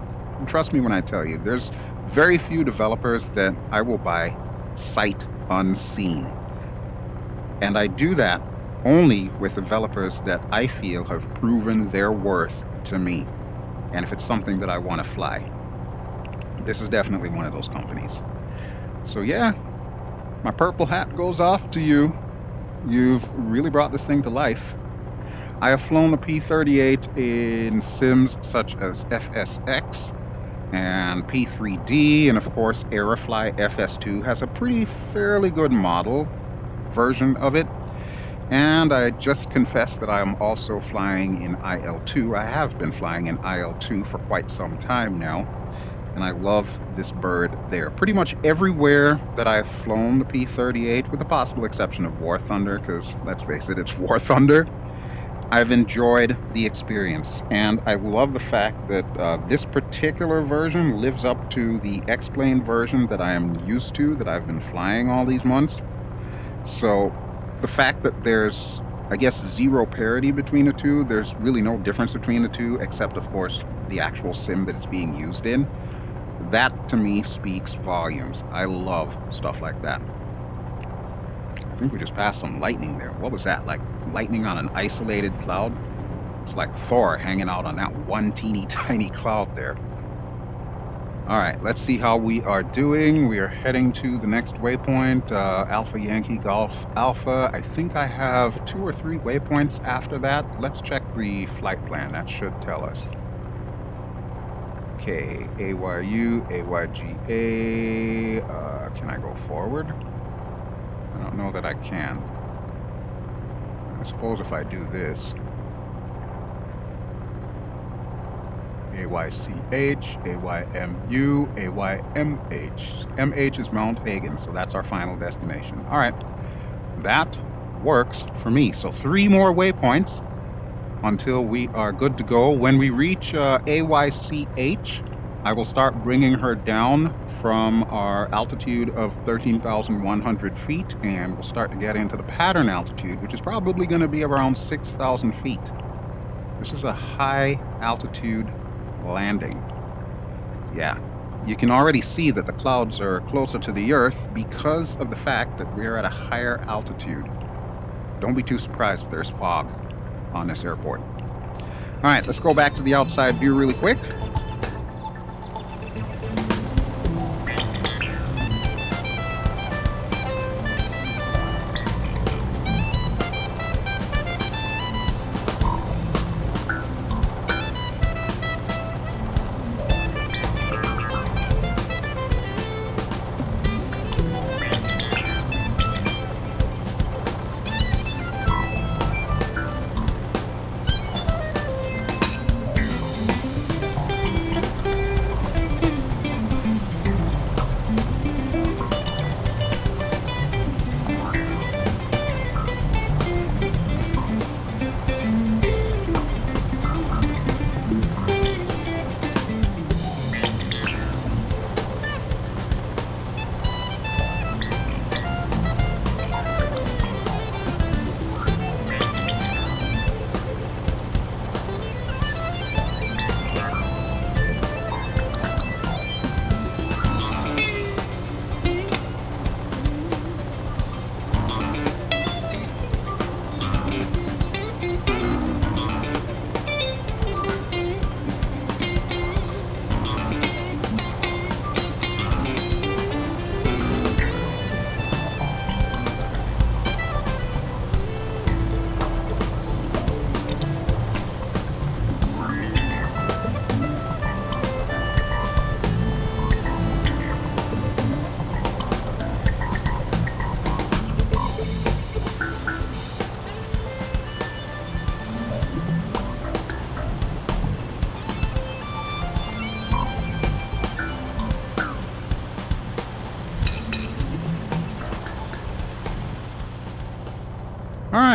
trust me when I tell you, there's very few developers that I will buy sight unseen. And I do that only with developers that I feel have proven their worth to me. And if it's something that I want to fly, this is definitely one of those companies. So yeah, my purple hat goes off to you. You've really brought this thing to life. I have flown the P-38 in sims such as FSX and P3D, and of course Aerofly FS2 has a pretty fairly good model version of it. And I just confessed that I am also flying in IL2. I have been flying in IL2 for quite some time now, and I love this bird there. Pretty much everywhere that I've flown the P-38, with the possible exception of War Thunder, because let's face it, it's War Thunder, I've enjoyed the experience, and I love the fact that this particular version lives up to the X-Plane version that I am used to, that I've been flying all these months. So the fact that there's, I guess, zero parity between the two, there's really no difference between the two, except, of course, the actual sim that it's being used in. That, to me, speaks volumes. I love stuff like that. I think we just passed some lightning there. What was that? Like lightning on an isolated cloud? It's like Thor hanging out on that one teeny tiny cloud there. All right, let's see how we are doing. We are heading to the next waypoint, Alpha Yankee Golf Alpha. I think I have 2 or 3 waypoints after that. Let's check the flight plan. That should tell us. Okay, AYU, AYGA. Can I go forward? I don't know that I can. I suppose if I do this, AYCH, AYMU, AYMH. MH is Mount Hagen, so that's our final destination. All right, that works for me. So 3 more waypoints until we are good to go. When we reach AYCH, I will start bringing her down from our altitude of 13,100 feet, and we'll start to get into the pattern altitude, which is probably going to be around 6,000 feet. This is a high altitude landing. Yeah, you can already see that the clouds are closer to the Earth because of the fact that we're at a higher altitude. Don't be too surprised if there's fog on this airport. All right, let's go back to the outside view really quick.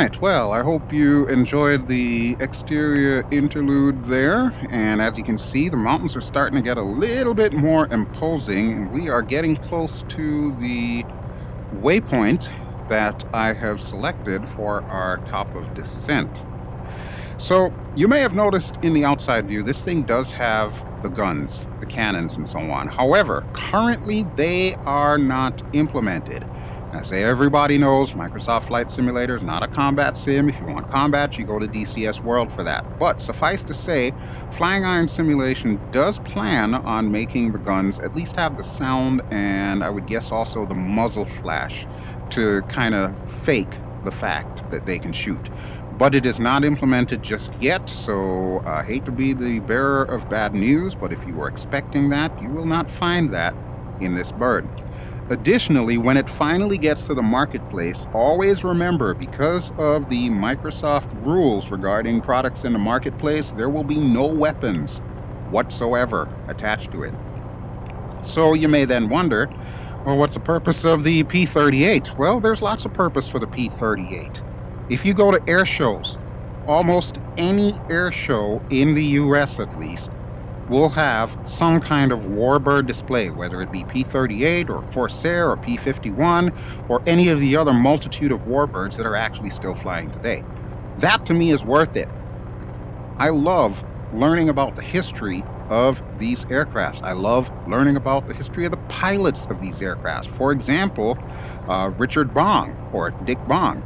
right, well, I hope you enjoyed the exterior interlude there. And as you can see, the mountains are starting to get a little bit more imposing, and we are getting close to the waypoint that I have selected for our top of descent. So you may have noticed in the outside view, this thing does have the guns, the cannons, and so on. However, currently they are not implemented. As everybody knows, Microsoft Flight Simulator is not a combat sim. If you want combat, you go to DCS World for that. But suffice to say, FlyingIron Simulation does plan on making the guns at least have the sound and I would guess also the muzzle flash to kind of fake the fact that they can shoot. But it is not implemented just yet, so I hate to be the bearer of bad news, but if you were expecting that, you will not find that in this bird. Additionally, when it finally gets to the marketplace, always remember, because of the Microsoft rules regarding products in the marketplace, there will be no weapons whatsoever attached to it. So you may then wonder, well, what's the purpose of the P-38? Well, there's lots of purpose for the P-38. If you go to air shows, almost any air show in the US at least, will have some kind of warbird display, whether it be P-38 or Corsair or P-51 or any of the other multitude of warbirds that are actually still flying today. That to me is worth it. I love learning about the history of these aircrafts. I love learning about the history of the pilots of these aircrafts. For example, Richard Bong, or Dick Bong.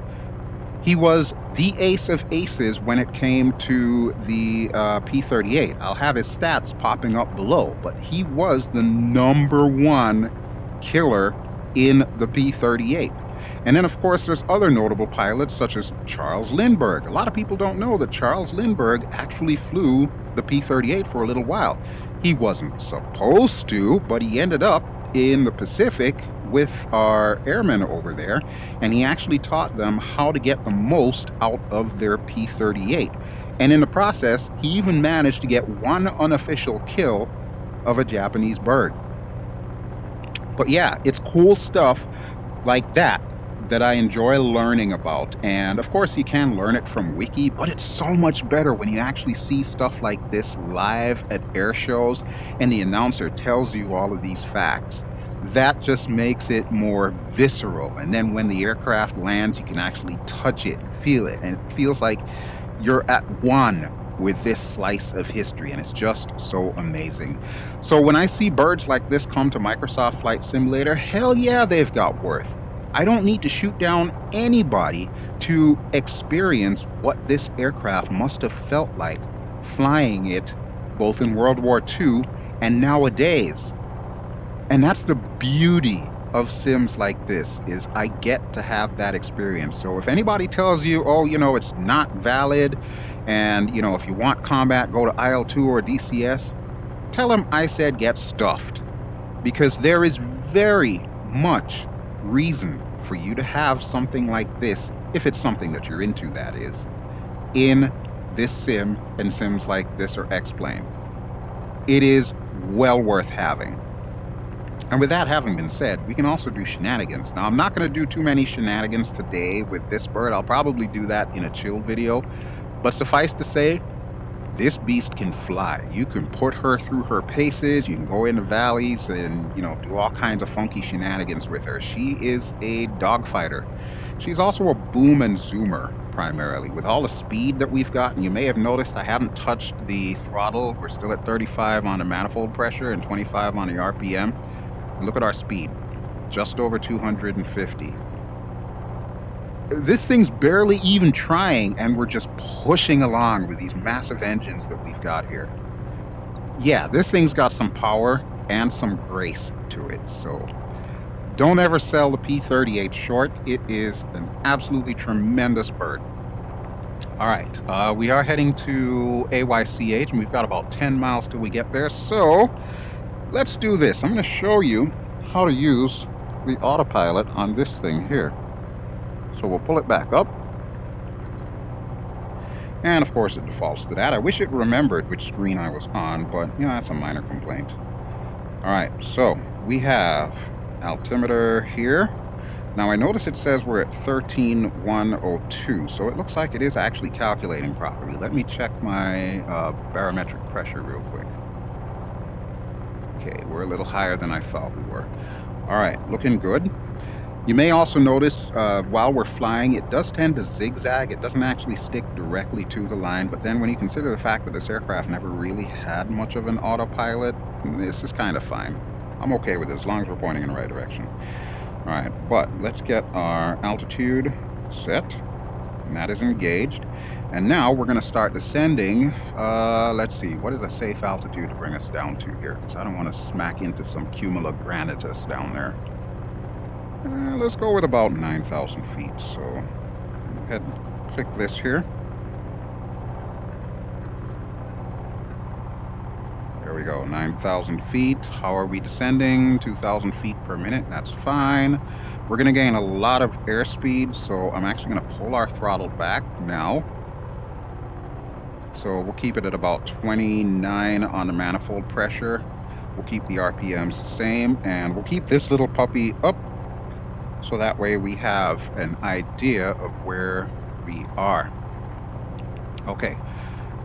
He was the ace of aces when it came to the P-38. I'll have his stats popping up below, but he was the #1 killer in the P-38. And then, of course, there's other notable pilots such as Charles Lindbergh. A lot of people don't know that Charles Lindbergh actually flew the P-38 for a little while. He wasn't supposed to, but he ended up in the Pacific with our airmen over there, and he actually taught them how to get the most out of their P-38. And in the process, he even managed to get one unofficial kill of a Japanese bird. But yeah, it's cool stuff like that that I enjoy learning about. And of course, you can learn it from Wiki, but it's so much better when you actually see stuff like this live at air shows and the announcer tells you all of these facts. That just makes it more visceral. And then when the aircraft lands, you can actually touch it and feel it. And it feels like you're at one with this slice of history, and it's just so amazing. So when I see birds like this come to Microsoft Flight Simulator, hell yeah, they've got worth. I don't need to shoot down anybody to experience what this aircraft must have felt like flying it both in World War II and nowadays. And that's the beauty of sims like this, is I get to have that experience. So if anybody tells you, oh, it's not valid, and if you want combat, go to IL2 or DCS, tell them I said get stuffed, because there is very much reason for you to have something like this, if it's something that you're into, that is, in this sim and sims like this or X-Plane. It is well worth having. And with that having been said, we can also do shenanigans. Now, I'm not going to do too many shenanigans today with this bird. I'll probably do that in a chill video. But suffice to say, this beast can fly. You can put her through her paces. You can go into valleys and, do all kinds of funky shenanigans with her. She is a dogfighter. She's also a boom and zoomer, primarily. With all the speed that we've got, and you may have noticed I haven't touched the throttle. We're still at 35 on the manifold pressure and 25 on the RPM. And look at our speed, just over 250. This thing's barely even trying, and we're just pushing along with these massive engines that we've got here. Yeah, this thing's got some power and some grace to it, so don't ever sell the P-38 short. It is an absolutely tremendous bird. All right, we are heading to AYCH, and we've got about 10 miles till we get there, so let's do this. I'm going to show you how to use the autopilot on this thing here. So we'll pull it back up. And of course it defaults to that. I wish it remembered which screen I was on, but that's a minor complaint. All right, so we have altimeter here. Now I notice it says we're at 13,102, so it looks like it is actually calculating properly. Let me check my barometric pressure real quick. Okay, we're a little higher than I thought we were. All right, looking good. You may also notice while we're flying, it does tend to zigzag. It doesn't actually stick directly to the line, but then when you consider the fact that this aircraft never really had much of an autopilot, this is kind of fine. I'm okay with it as long as we're pointing in the right direction. All right, but let's get our altitude set, and that is engaged. And now we're going to start descending. Let's see, what is a safe altitude to bring us down to here? Because I don't want to smack into some cumulogranitus down there. Let's go with about 9,000 feet. So go ahead and click this here. There we go, 9,000 feet. How are we descending? 2,000 feet per minute. That's fine. We're going to gain a lot of airspeed, so I'm actually going to pull our throttle back now. So we'll keep it at about 29 on the manifold pressure. We'll keep the RPMs the same, and we'll keep this little puppy up so that way we have an idea of where we are. Okay.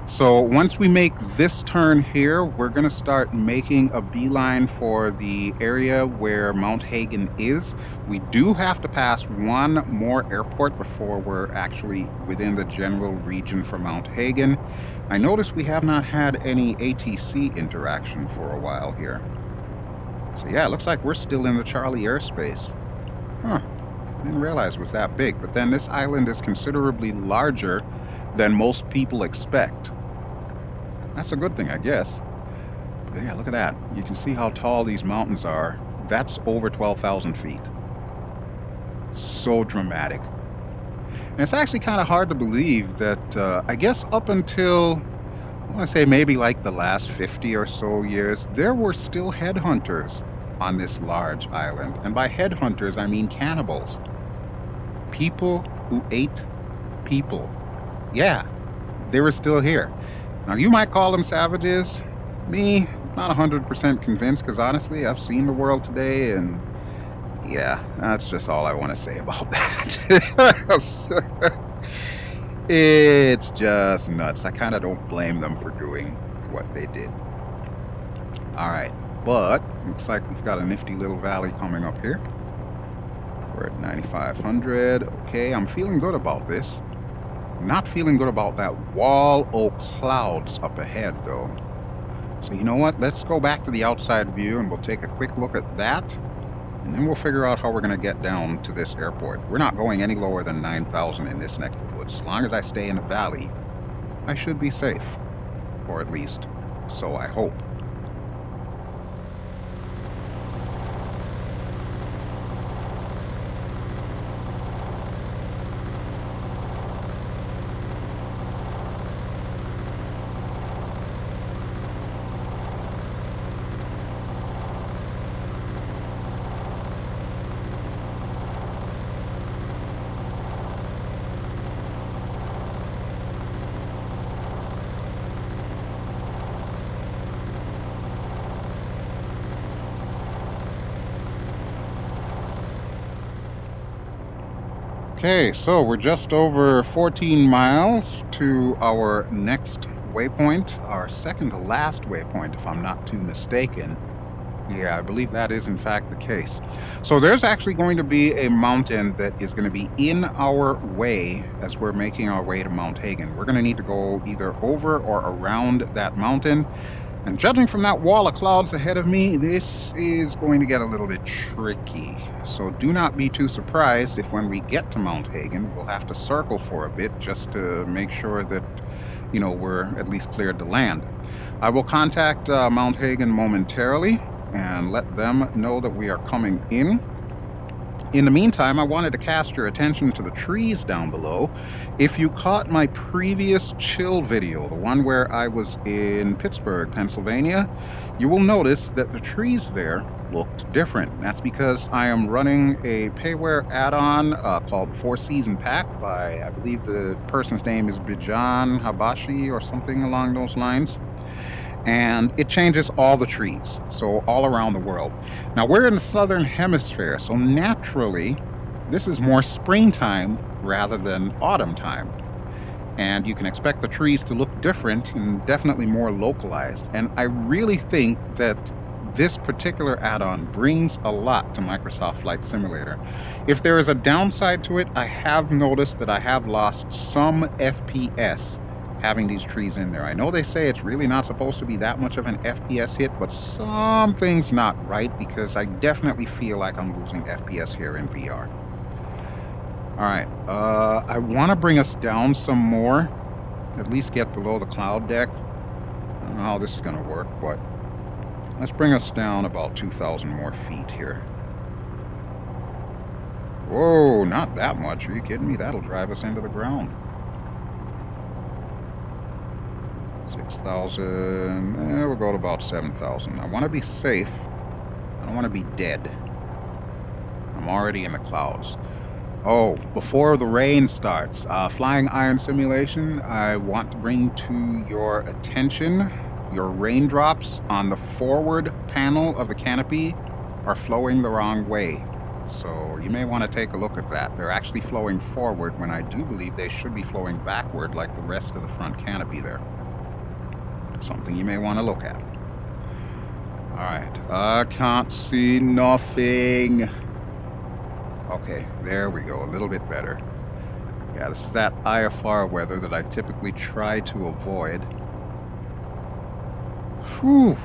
So once we make this turn here, we're going to start making a beeline for the area where Mount Hagen is. We do have to pass one more airport before we're actually within the general region for Mount Hagen. I notice we have not had any ATC interaction for a while here. So yeah, it looks like we're still in the Charlie airspace. Huh, I didn't realize it was that big, but then this island is considerably larger than most people expect. That's a good thing, I guess. But yeah, look at that. You can see how tall these mountains are. That's over 12,000 feet. So dramatic. And it's actually kind of hard to believe that, I guess up until, I want to say maybe like the last 50 or so years, there were still headhunters on this large island. And by headhunters, I mean cannibals. People who ate people. Yeah, they were still here. Now, you might call them savages. Me, not 100% convinced, because honestly, I've seen the world today, and yeah, that's just all I want to say about that. It's just nuts. I kind of don't blame them for doing what they did. All right, but looks like we've got a nifty little valley coming up here. We're at 9,500. Okay, I'm feeling good about this. Not feeling good about that wall of clouds up ahead, though. So you know what? Let's go back to the outside view and we'll take a quick look at that. And then we'll figure out how we're going to get down to this airport. We're not going any lower than 9,000 in this neck of the woods. As long as I stay in the valley, I should be safe. Or at least, so I hope. Okay, so we're just over 14 miles to our next waypoint, our second to last waypoint, if I'm not too mistaken. Yeah, I believe that is in fact the case. So there's actually going to be a mountain that is going to be in our way as we're making our way to Mount Hagen. We're going to need to go either over or around that mountain. And judging from that wall of clouds ahead of me, this is going to get a little bit tricky. So do not be too surprised if when we get to Mount Hagen, we'll have to circle for a bit just to make sure that, you know, we're at least cleared to land. I will contact Mount Hagen momentarily and let them know that we are coming in. In the meantime, I wanted to cast your attention to the trees down below. If you caught my previous chill video, the one where I was in Pittsburgh, Pennsylvania, you will notice that the trees there looked different. That's because I am running a payware add-on called the Four Season Pack by, I believe the person's name is Bijan Habashi or something along those lines. And it changes all the trees, so all around the world. Now, we're in the southern hemisphere, so naturally, this is more springtime rather than autumn time. And you can expect the trees to look different and definitely more localized. And I really think that this particular add-on brings a lot to Microsoft Flight Simulator. If there is a downside to it, I have noticed that I have lost some FPS having these trees in there. I know they say it's really not supposed to be that much of an FPS hit, but something's not right, because I definitely feel like I'm losing FPS here in VR. Alright, I want to bring us down some more, at least get below the cloud deck. I don't know how this is going to work, but let's bring us down about 2,000 more feet here. Whoa, not that much. Are you kidding me? That'll drive us into the ground. 6,000, we'll go to about 7,000. I want to be safe. I don't want to be dead. I'm already in the clouds. Oh, before the rain starts, FlyingIron Simulation, I want to bring to your attention your raindrops on the forward panel of the canopy are flowing the wrong way. So you may want to take a look at that. They're actually flowing forward when I do believe they should be flowing backward like the rest of the front canopy there. Something you may want to look at. Alright, I can't see nothing. Okay, there we go, a little bit better. Yeah, this is that IFR weather that I typically try to avoid. Whew,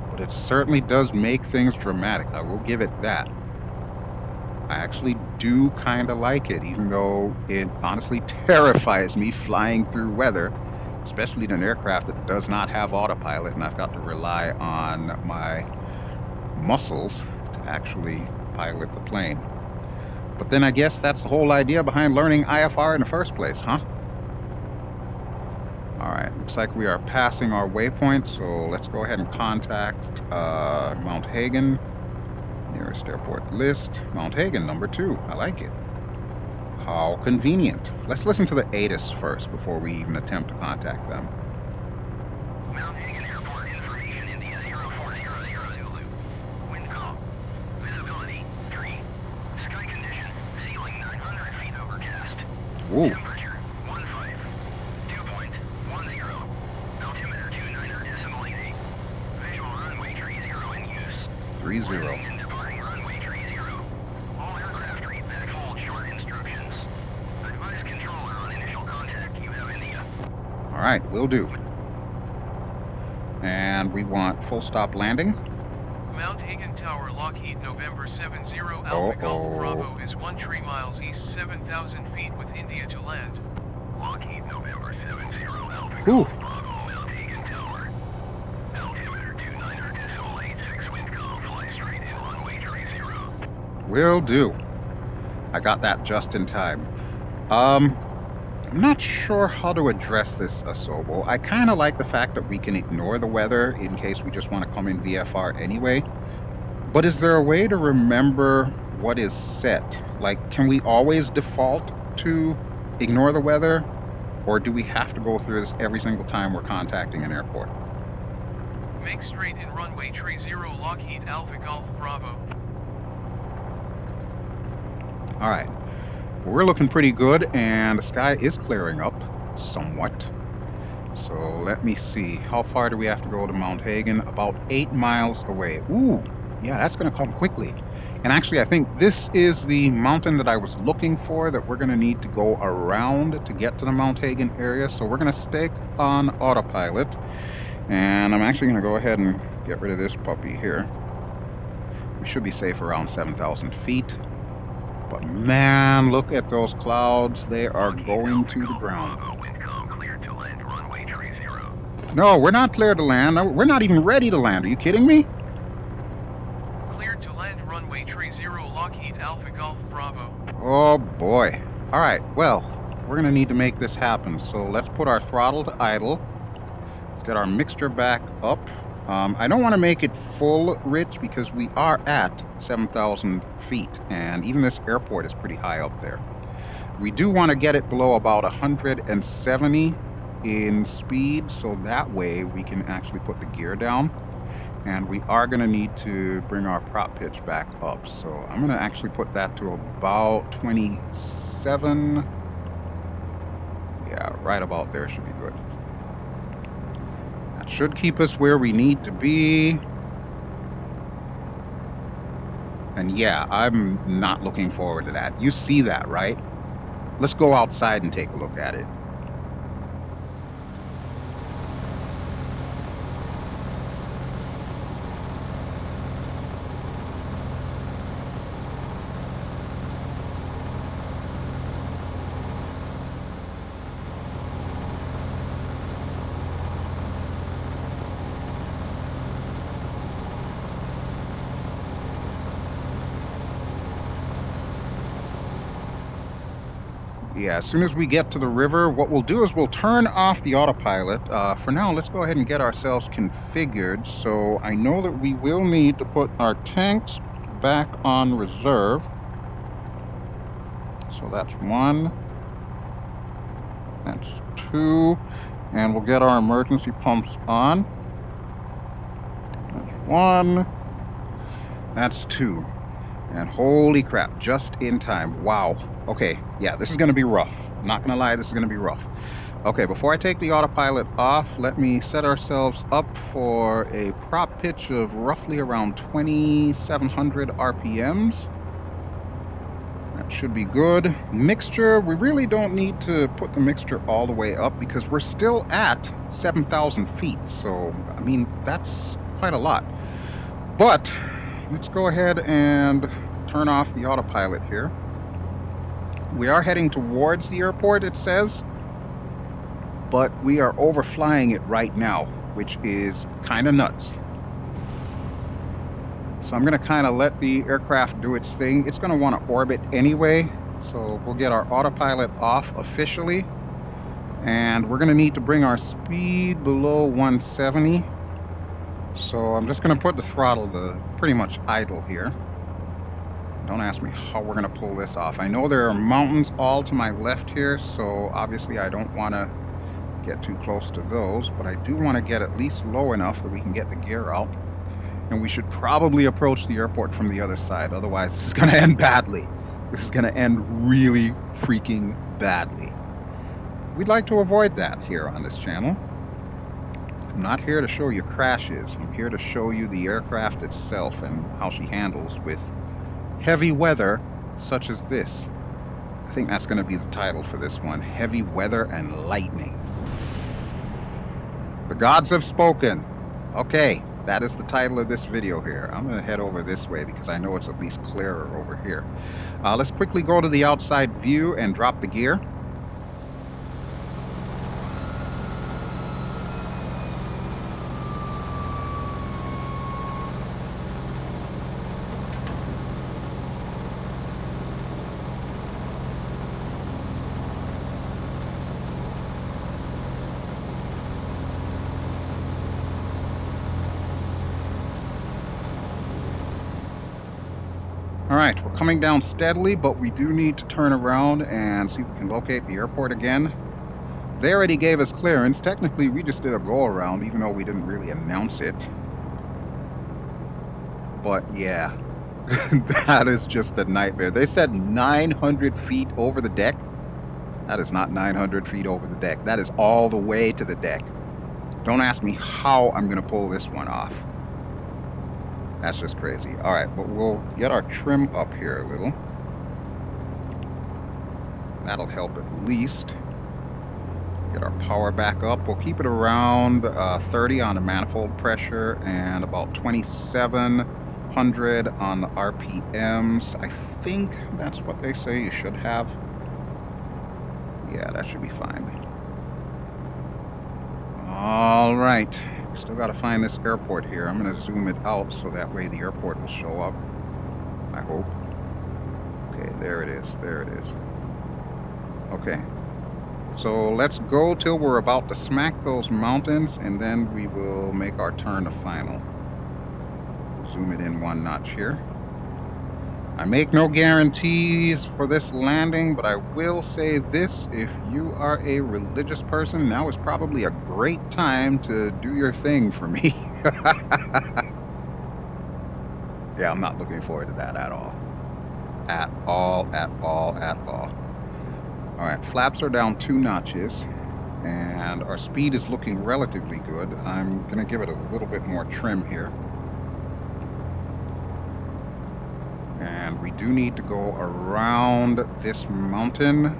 but it certainly does make things dramatic, I will give it that. I actually do kind of like it, even though it honestly terrifies me flying through weather, especially in an aircraft that does not have autopilot, and I've got to rely on my muscles to actually pilot the plane. But then I guess that's the whole idea behind learning IFR in the first place, huh? Alright, looks like we are passing our waypoint, so let's go ahead and contact Mount Hagen. Nearest airport list. Mount Hagen, number 2. I like it. How convenient. Let's listen to the ATIS first before we even attempt to contact them. Mount Hagen Airport information, India 0400 Zulu. Wind calm. Visibility 3. Sky condition, ceiling 900 feet overcast. Whoa. Temperature 15. Dew point 10. Altimeter 29.88. Visual runway 30 in use. 30. Landing and departing runway 30. All aircraft read backfold short instructions. Advise controller on initial contact. You have India. Alright, will do. And we want full stop landing. Mount Hagen Tower, Lockheed November 70 Alpha Golf Bravo is 13 miles east, 7,000 feet with India to land. Lockheed November 70 Alpha Golf Bravo, Mount Hagen Tower. Altimeter 29.86 wind calm, fly straight in runway 30. Will do. I got that just in time. I'm not sure how to address this, Asobo. I kind of like the fact that we can ignore the weather in case we just want to come in VFR anyway. But is there a way to remember what is set? Like, can we always default to ignore the weather? Or do we have to go through this every single time we're contacting an airport? Make straight in runway 30 Lockheed Alpha Golf Bravo. Alright. We're looking pretty good, and the sky is clearing up somewhat. So let me see. How far do we have to go to Mount Hagen? About 8 miles away. Ooh, yeah, that's going to come quickly. And actually, I think this is the mountain that I was looking for that we're going to need to go around to get to the Mount Hagen area. So we're going to stick on autopilot. And I'm actually going to go ahead and get rid of this puppy here. We should be safe around 7,000 feet. But man, look at those clouds. They are going to the ground. No, we're not cleared to land. We're not even ready to land. Are you kidding me? Cleared to land runway 30 Lockheed Alpha Golf Bravo. Oh boy. Alright, well, we're going to need to make this happen. So let's put our throttle to idle. Let's get our mixture back up. I don't want to make it full, Rich, because we are at 7,000 feet, and even this airport is pretty high up there. We do want to get it below about 170 in speed, so that way we can actually put the gear down. And we are going to need to bring our prop pitch back up. So I'm going to actually put that to about 27. Yeah, right about there should be good. That should keep us where we need to be. And yeah, I'm not looking forward to that. You see that, right? Let's go outside and take a look at it. Yeah, as soon as we get to the river, what we'll do is we'll turn off the autopilot. For now, let's go ahead and get ourselves configured. So I know that we will need to put our tanks back on reserve. So that's 1. That's 2. And we'll get our emergency pumps on. That's 1. That's 2. And holy crap, just in time. Wow. Okay, yeah, this is going to be rough. Not going to lie, this is going to be rough. Okay, before I take the autopilot off, let me set ourselves up for a prop pitch of roughly around 2,700 RPMs. That should be good. Mixture, we really don't need to put the mixture all the way up because we're still at 7,000 feet. So, I mean, that's quite a lot. But let's go ahead and turn off the autopilot here. We are heading towards the airport, it says, but we are overflying it right now, which is kind of nuts. So I'm going to kind of let the aircraft do its thing. It's going to want to orbit anyway, so we'll get our autopilot off officially. And we're going to need to bring our speed below 170. So I'm just going to put the throttle to pretty much idle here. Don't ask me how we're going to pull this off. I know there are mountains all to my left here, so obviously I don't want to get too close to those, but I do want to get at least low enough that we can get the gear out. And we should probably approach the airport from the other side, otherwise this is going to end badly. This is going to end really freaking badly. We'd like to avoid that here on this channel. I'm not here to show you crashes. I'm here to show you the aircraft itself and how she handles with heavy weather such as this. I think that's going to be the title for this one, Heavy Weather and Lightning. The gods have spoken. Okay, that is the title of this video here. I'm going to head over this way because I know it's at least clearer over here. Let's quickly go to the outside view and drop the gear. All right, we're coming down steadily, but we do need to turn around and see if we can locate the airport again. They already gave us clearance. Technically, we just did a go-around, even though we didn't really announce it. But yeah, that is just a nightmare. They said 900 feet over the deck. That is not 900 feet over the deck. That is all the way to the deck. Don't ask me how I'm going to pull this one off. That's just crazy. All right, but we'll get our trim up here a little. That'll help at least. Get our power back up. We'll keep it around 30 on the manifold pressure and about 2,700 on the RPMs. I think that's what they say you should have. Yeah, that should be fine. All right. Still got to find this airport here. I'm going to zoom it out so that way the airport will show up. I hope. Okay, there it is. There it is. Okay. So let's go till we're about to smack those mountains, and then we will make our turn to final. Zoom it in one notch here. I make no guarantees for this landing, but I will say this: if you are a religious person, now is probably a great time to do your thing for me. Yeah, I'm not looking forward to that at all. At all, at all, at all. All right, flaps are down 2 notches, and our speed is looking relatively good. I'm going to give it a little bit more trim here. And we do need to go around this mountain.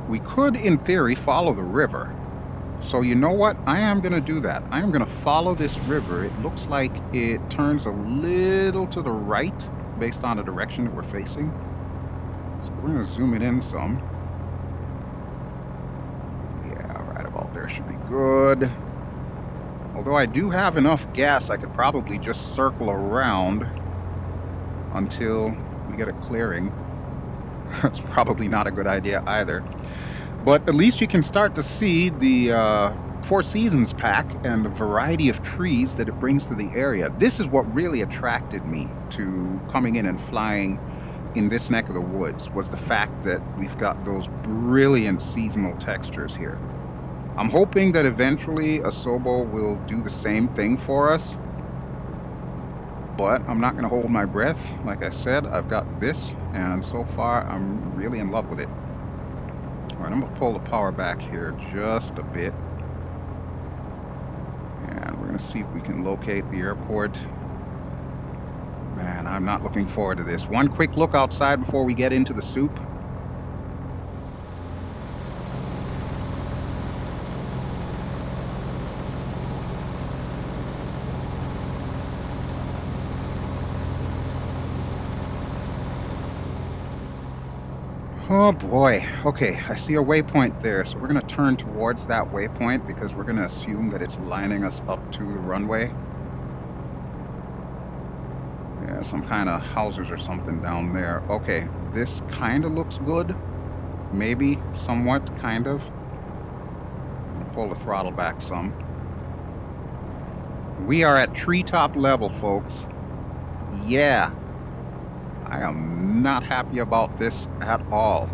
We could, in theory, follow the river. So you know what? I am going to do that. I am going to follow this river. It looks like it turns a little to the right based on the direction that we're facing. So we're going to zoom it in some. Yeah, right about there should be good. Although I do have enough gas, I could probably just circle around until we get a clearing. That's probably not a good idea either. But at least you can start to see the Four Seasons pack and the variety of trees that it brings to the area. This is what really attracted me to coming in and flying in this neck of the woods, was the fact that we've got those brilliant seasonal textures here. I'm hoping that eventually Asobo will do the same thing for us, but I'm not going to hold my breath. Like I said, I've got this, and so far I'm really in love with it. All right, I'm going to pull the power back here just a bit, and we're going to see if we can locate the airport. Man, I'm not looking forward to this. One quick look outside before we get into the soup. Oh boy. Okay, I see a waypoint there, so we're going to turn towards that waypoint because we're going to assume that it's lining us up to the runway. Yeah, some kind of houses or something down there. Okay, this kind of looks good. Maybe, somewhat, kind of. I'll pull the throttle back some. We are at treetop level, folks. Yeah. I am not happy about this at all.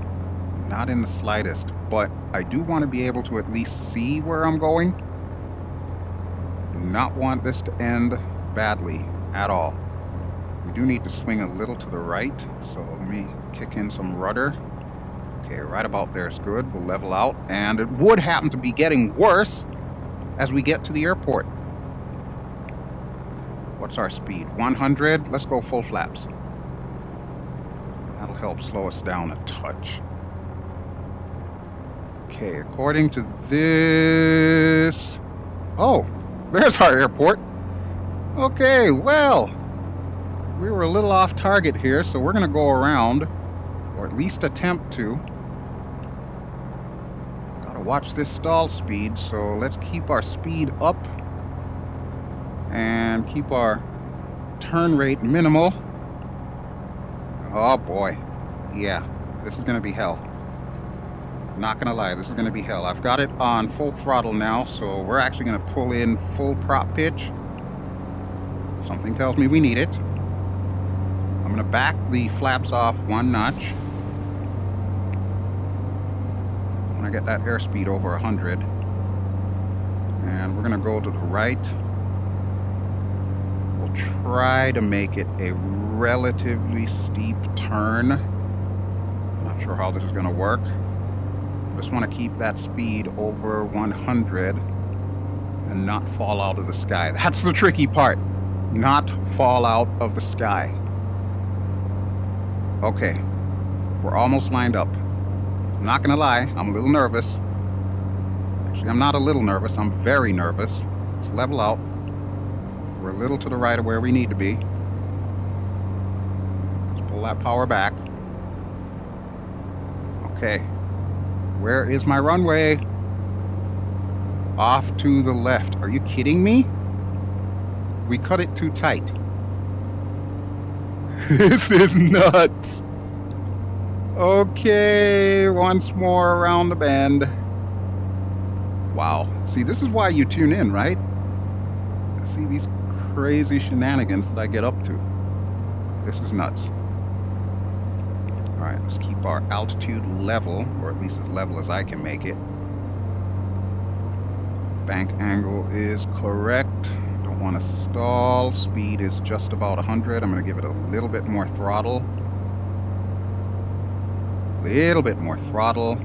Not in the slightest. But I do want to be able to at least see where I'm going. Do not want this to end badly at all. We do need to swing a little to the right, so let me kick in some rudder. Okay, right about there is good. We'll level out, and it would happen to be getting worse as we get to the airport. What's our speed? 100. Let's go full flaps. That'll help slow us down a touch. Okay, according to this... Oh, there's our airport. Okay, well, we were a little off target here, so we're going to go around, or at least attempt to. Gotta watch this stall speed, so let's keep our speed up and keep our turn rate minimal. Oh boy, yeah, this is going to be hell. Not going to lie, this is going to be hell. I've got it on full throttle now, so we're actually going to pull in full prop pitch. Something tells me we need it. I'm going to back the flaps off 1 notch. I want to get that airspeed over 100. And we're going to go to the right. We'll try to make it a relatively steep turn. Not sure how this is going to work. Just want to keep that speed over 100 and not fall out of the sky. That's the tricky part. Not fall out of the sky. Okay, we're almost lined up. I'm not gonna lie, I'm a little nervous. Actually, I'm not a little nervous, I'm very nervous. Let's level out. We're a little to the right of where we need to be. Let's pull that power back. Okay. Where is my runway? Off to the left. Are you kidding me? We cut it too tight. This is nuts. Okay, once more around the bend. Wow. See, this is why you tune in, right? I see these crazy shenanigans that I get up to. This is nuts. All right, let's keep our altitude level, or at least as level as I can make it. Bank angle is correct. Don't want to stall. Speed is just about 100. I'm going to give it a little bit more throttle. Little bit more throttle.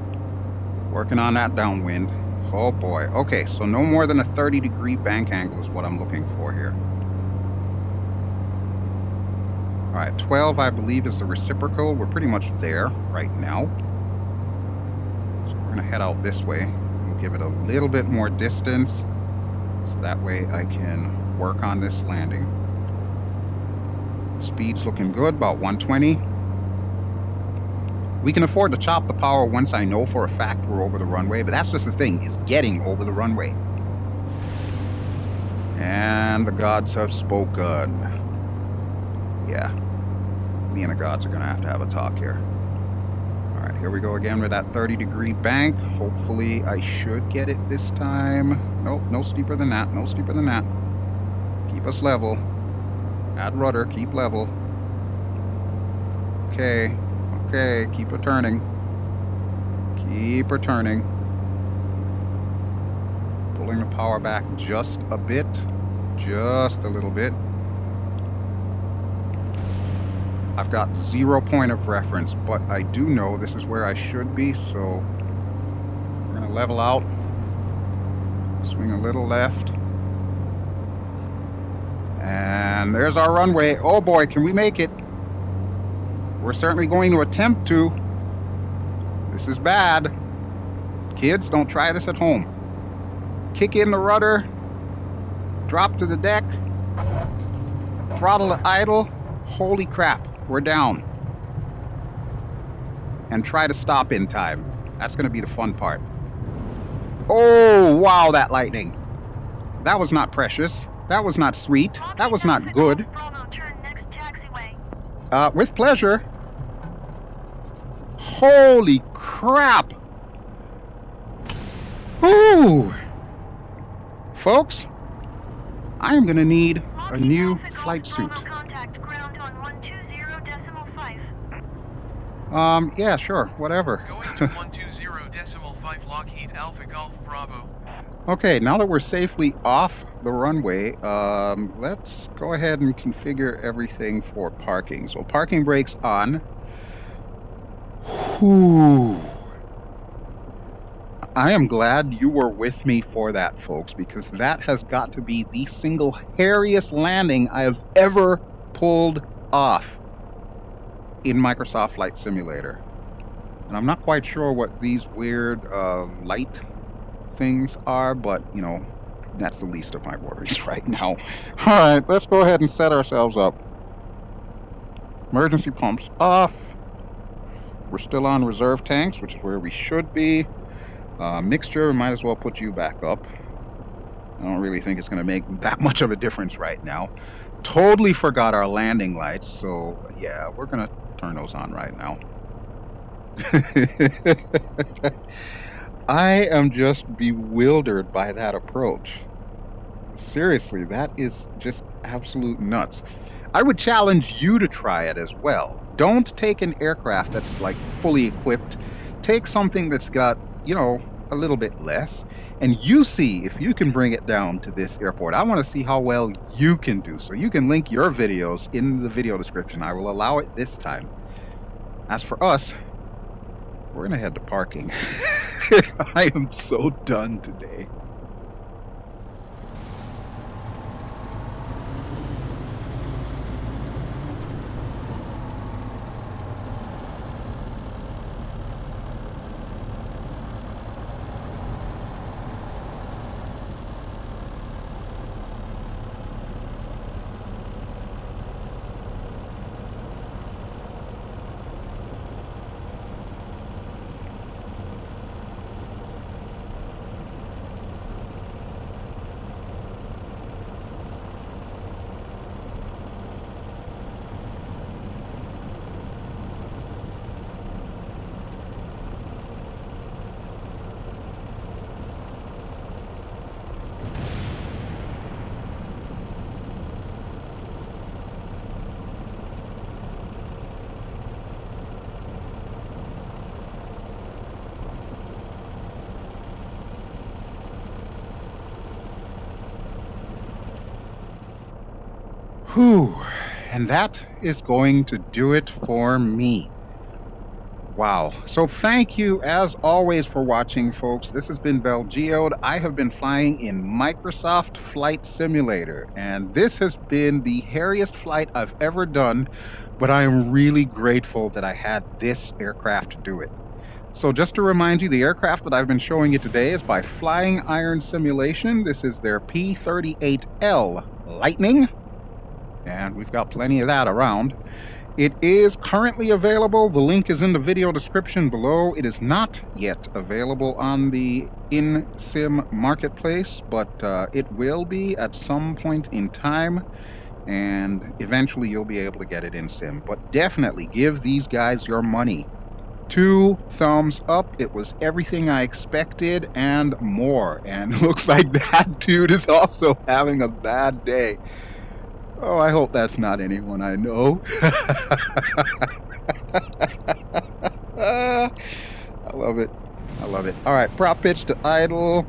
Working on that downwind. Oh boy. Okay, so no more than a 30-degree bank angle is what I'm looking for here. All right, 12 I believe is the reciprocal. We're pretty much there right now. So we're gonna head out this way. We'll give it a little bit more distance, so that way I can work on this landing. Speed's looking good, about 120. We can afford to chop the power once I know for a fact we're over the runway, but that's just the thing, is getting over the runway. And the gods have spoken. Yeah, me and the gods are gonna have a talk here. All right, here we go again with that 30-degree bank. Hopefully I should get it this time. Nope, no steeper than that, no steeper than that. Keep us level. Add rudder, keep level. Okay, okay, keep her turning. Keep her turning. Pulling the power back just a bit, just a little bit. I've got 0 point of reference, but I do know this is where I should be, so we're gonna level out, swing a little left, and there's our runway. Oh boy, can we make it? We're certainly going to attempt to. This is bad. Kids, don't try this at home. Kick in the rudder, drop to the deck, throttle to idle. Holy crap, we're down. And try to stop in time. That's going to be the fun part. Oh, wow, that lightning. That was not precious. That was not sweet. That was not good. With pleasure. Holy crap. Ooh. Folks, I am going to need a new flight suit. Yeah, sure, whatever. Going to 120.5 Lockheed Alpha Golf Bravo. Okay, now that we're safely off the runway, let's go ahead and configure everything for parking. So parking brakes on. Whew. I am glad you were with me for that, folks, because that has got to be the single hairiest landing I have ever pulled off in Microsoft Flight Simulator. And I'm not quite sure what these weird light things are, but, you know, that's the least of my worries right now. All right, let's go ahead and set ourselves up. Emergency pumps off. We're still on reserve tanks, which is where we should be. Mixture, might as well put you back up. I don't really think it's going to make that much of a difference right now. Totally forgot our landing lights, so yeah, we're going to turn those on right now. I am just bewildered by that approach. Seriously, that is just absolute nuts. I would challenge you to try it as well. Don't take an aircraft that's like fully equipped. Take something that's got, you know, a little bit less, and you see if you can bring it down to this airport. I want to see how well you can do. So you can link your videos in the video description. I will allow it this time. As for us, we're gonna head to parking. I am so done today. Whew. And that is going to do it for me. Wow. So thank you as always for watching, folks. This has been BelGeode. I have been flying in Microsoft Flight Simulator, and this has been the hairiest flight I've ever done, but I am really grateful that I had this aircraft to do it. So just to remind you, the aircraft that I've been showing you today is by FlyingIron Simulation. This is their P-38L Lightning, and we've got plenty of that around. It is currently available. The link is in the video description below. It is not yet available on the in-sim marketplace, but it will be at some point in time, and eventually you'll be able to get it in sim. But definitely give these guys your money. 2 thumbs up. It was everything I expected and more. And looks like that dude is also having a bad day. Oh, I hope that's not anyone I know. I love it. I love it. All right, prop pitch to idle.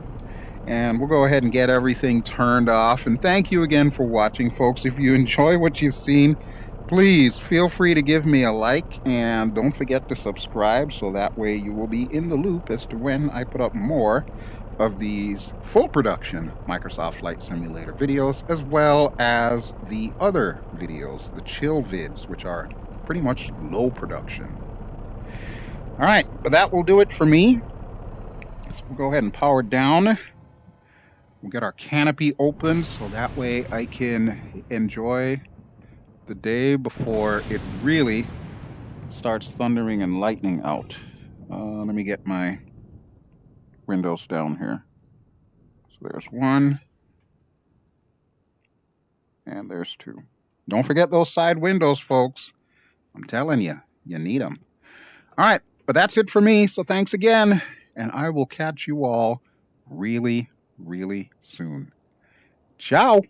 And we'll go ahead and get everything turned off. And thank you again for watching, folks. If you enjoy what you've seen, please feel free to give me a like. And don't forget to subscribe so that way you will be in the loop as to when I put up more of these full production Microsoft Flight Simulator videos, as well as the other videos, the chill vids, which are pretty much low production. All right, but that will do it for me. So we'll go ahead and power down. We'll get our canopy open so that way I can enjoy the day before it really starts thundering and lightning out. Let me get my windows down here. So there's 1, and there's 2. Don't forget those side windows, folks. I'm telling you, you need them. All right, but that's it for me. So thanks again, and I will catch you all really, really soon. Ciao.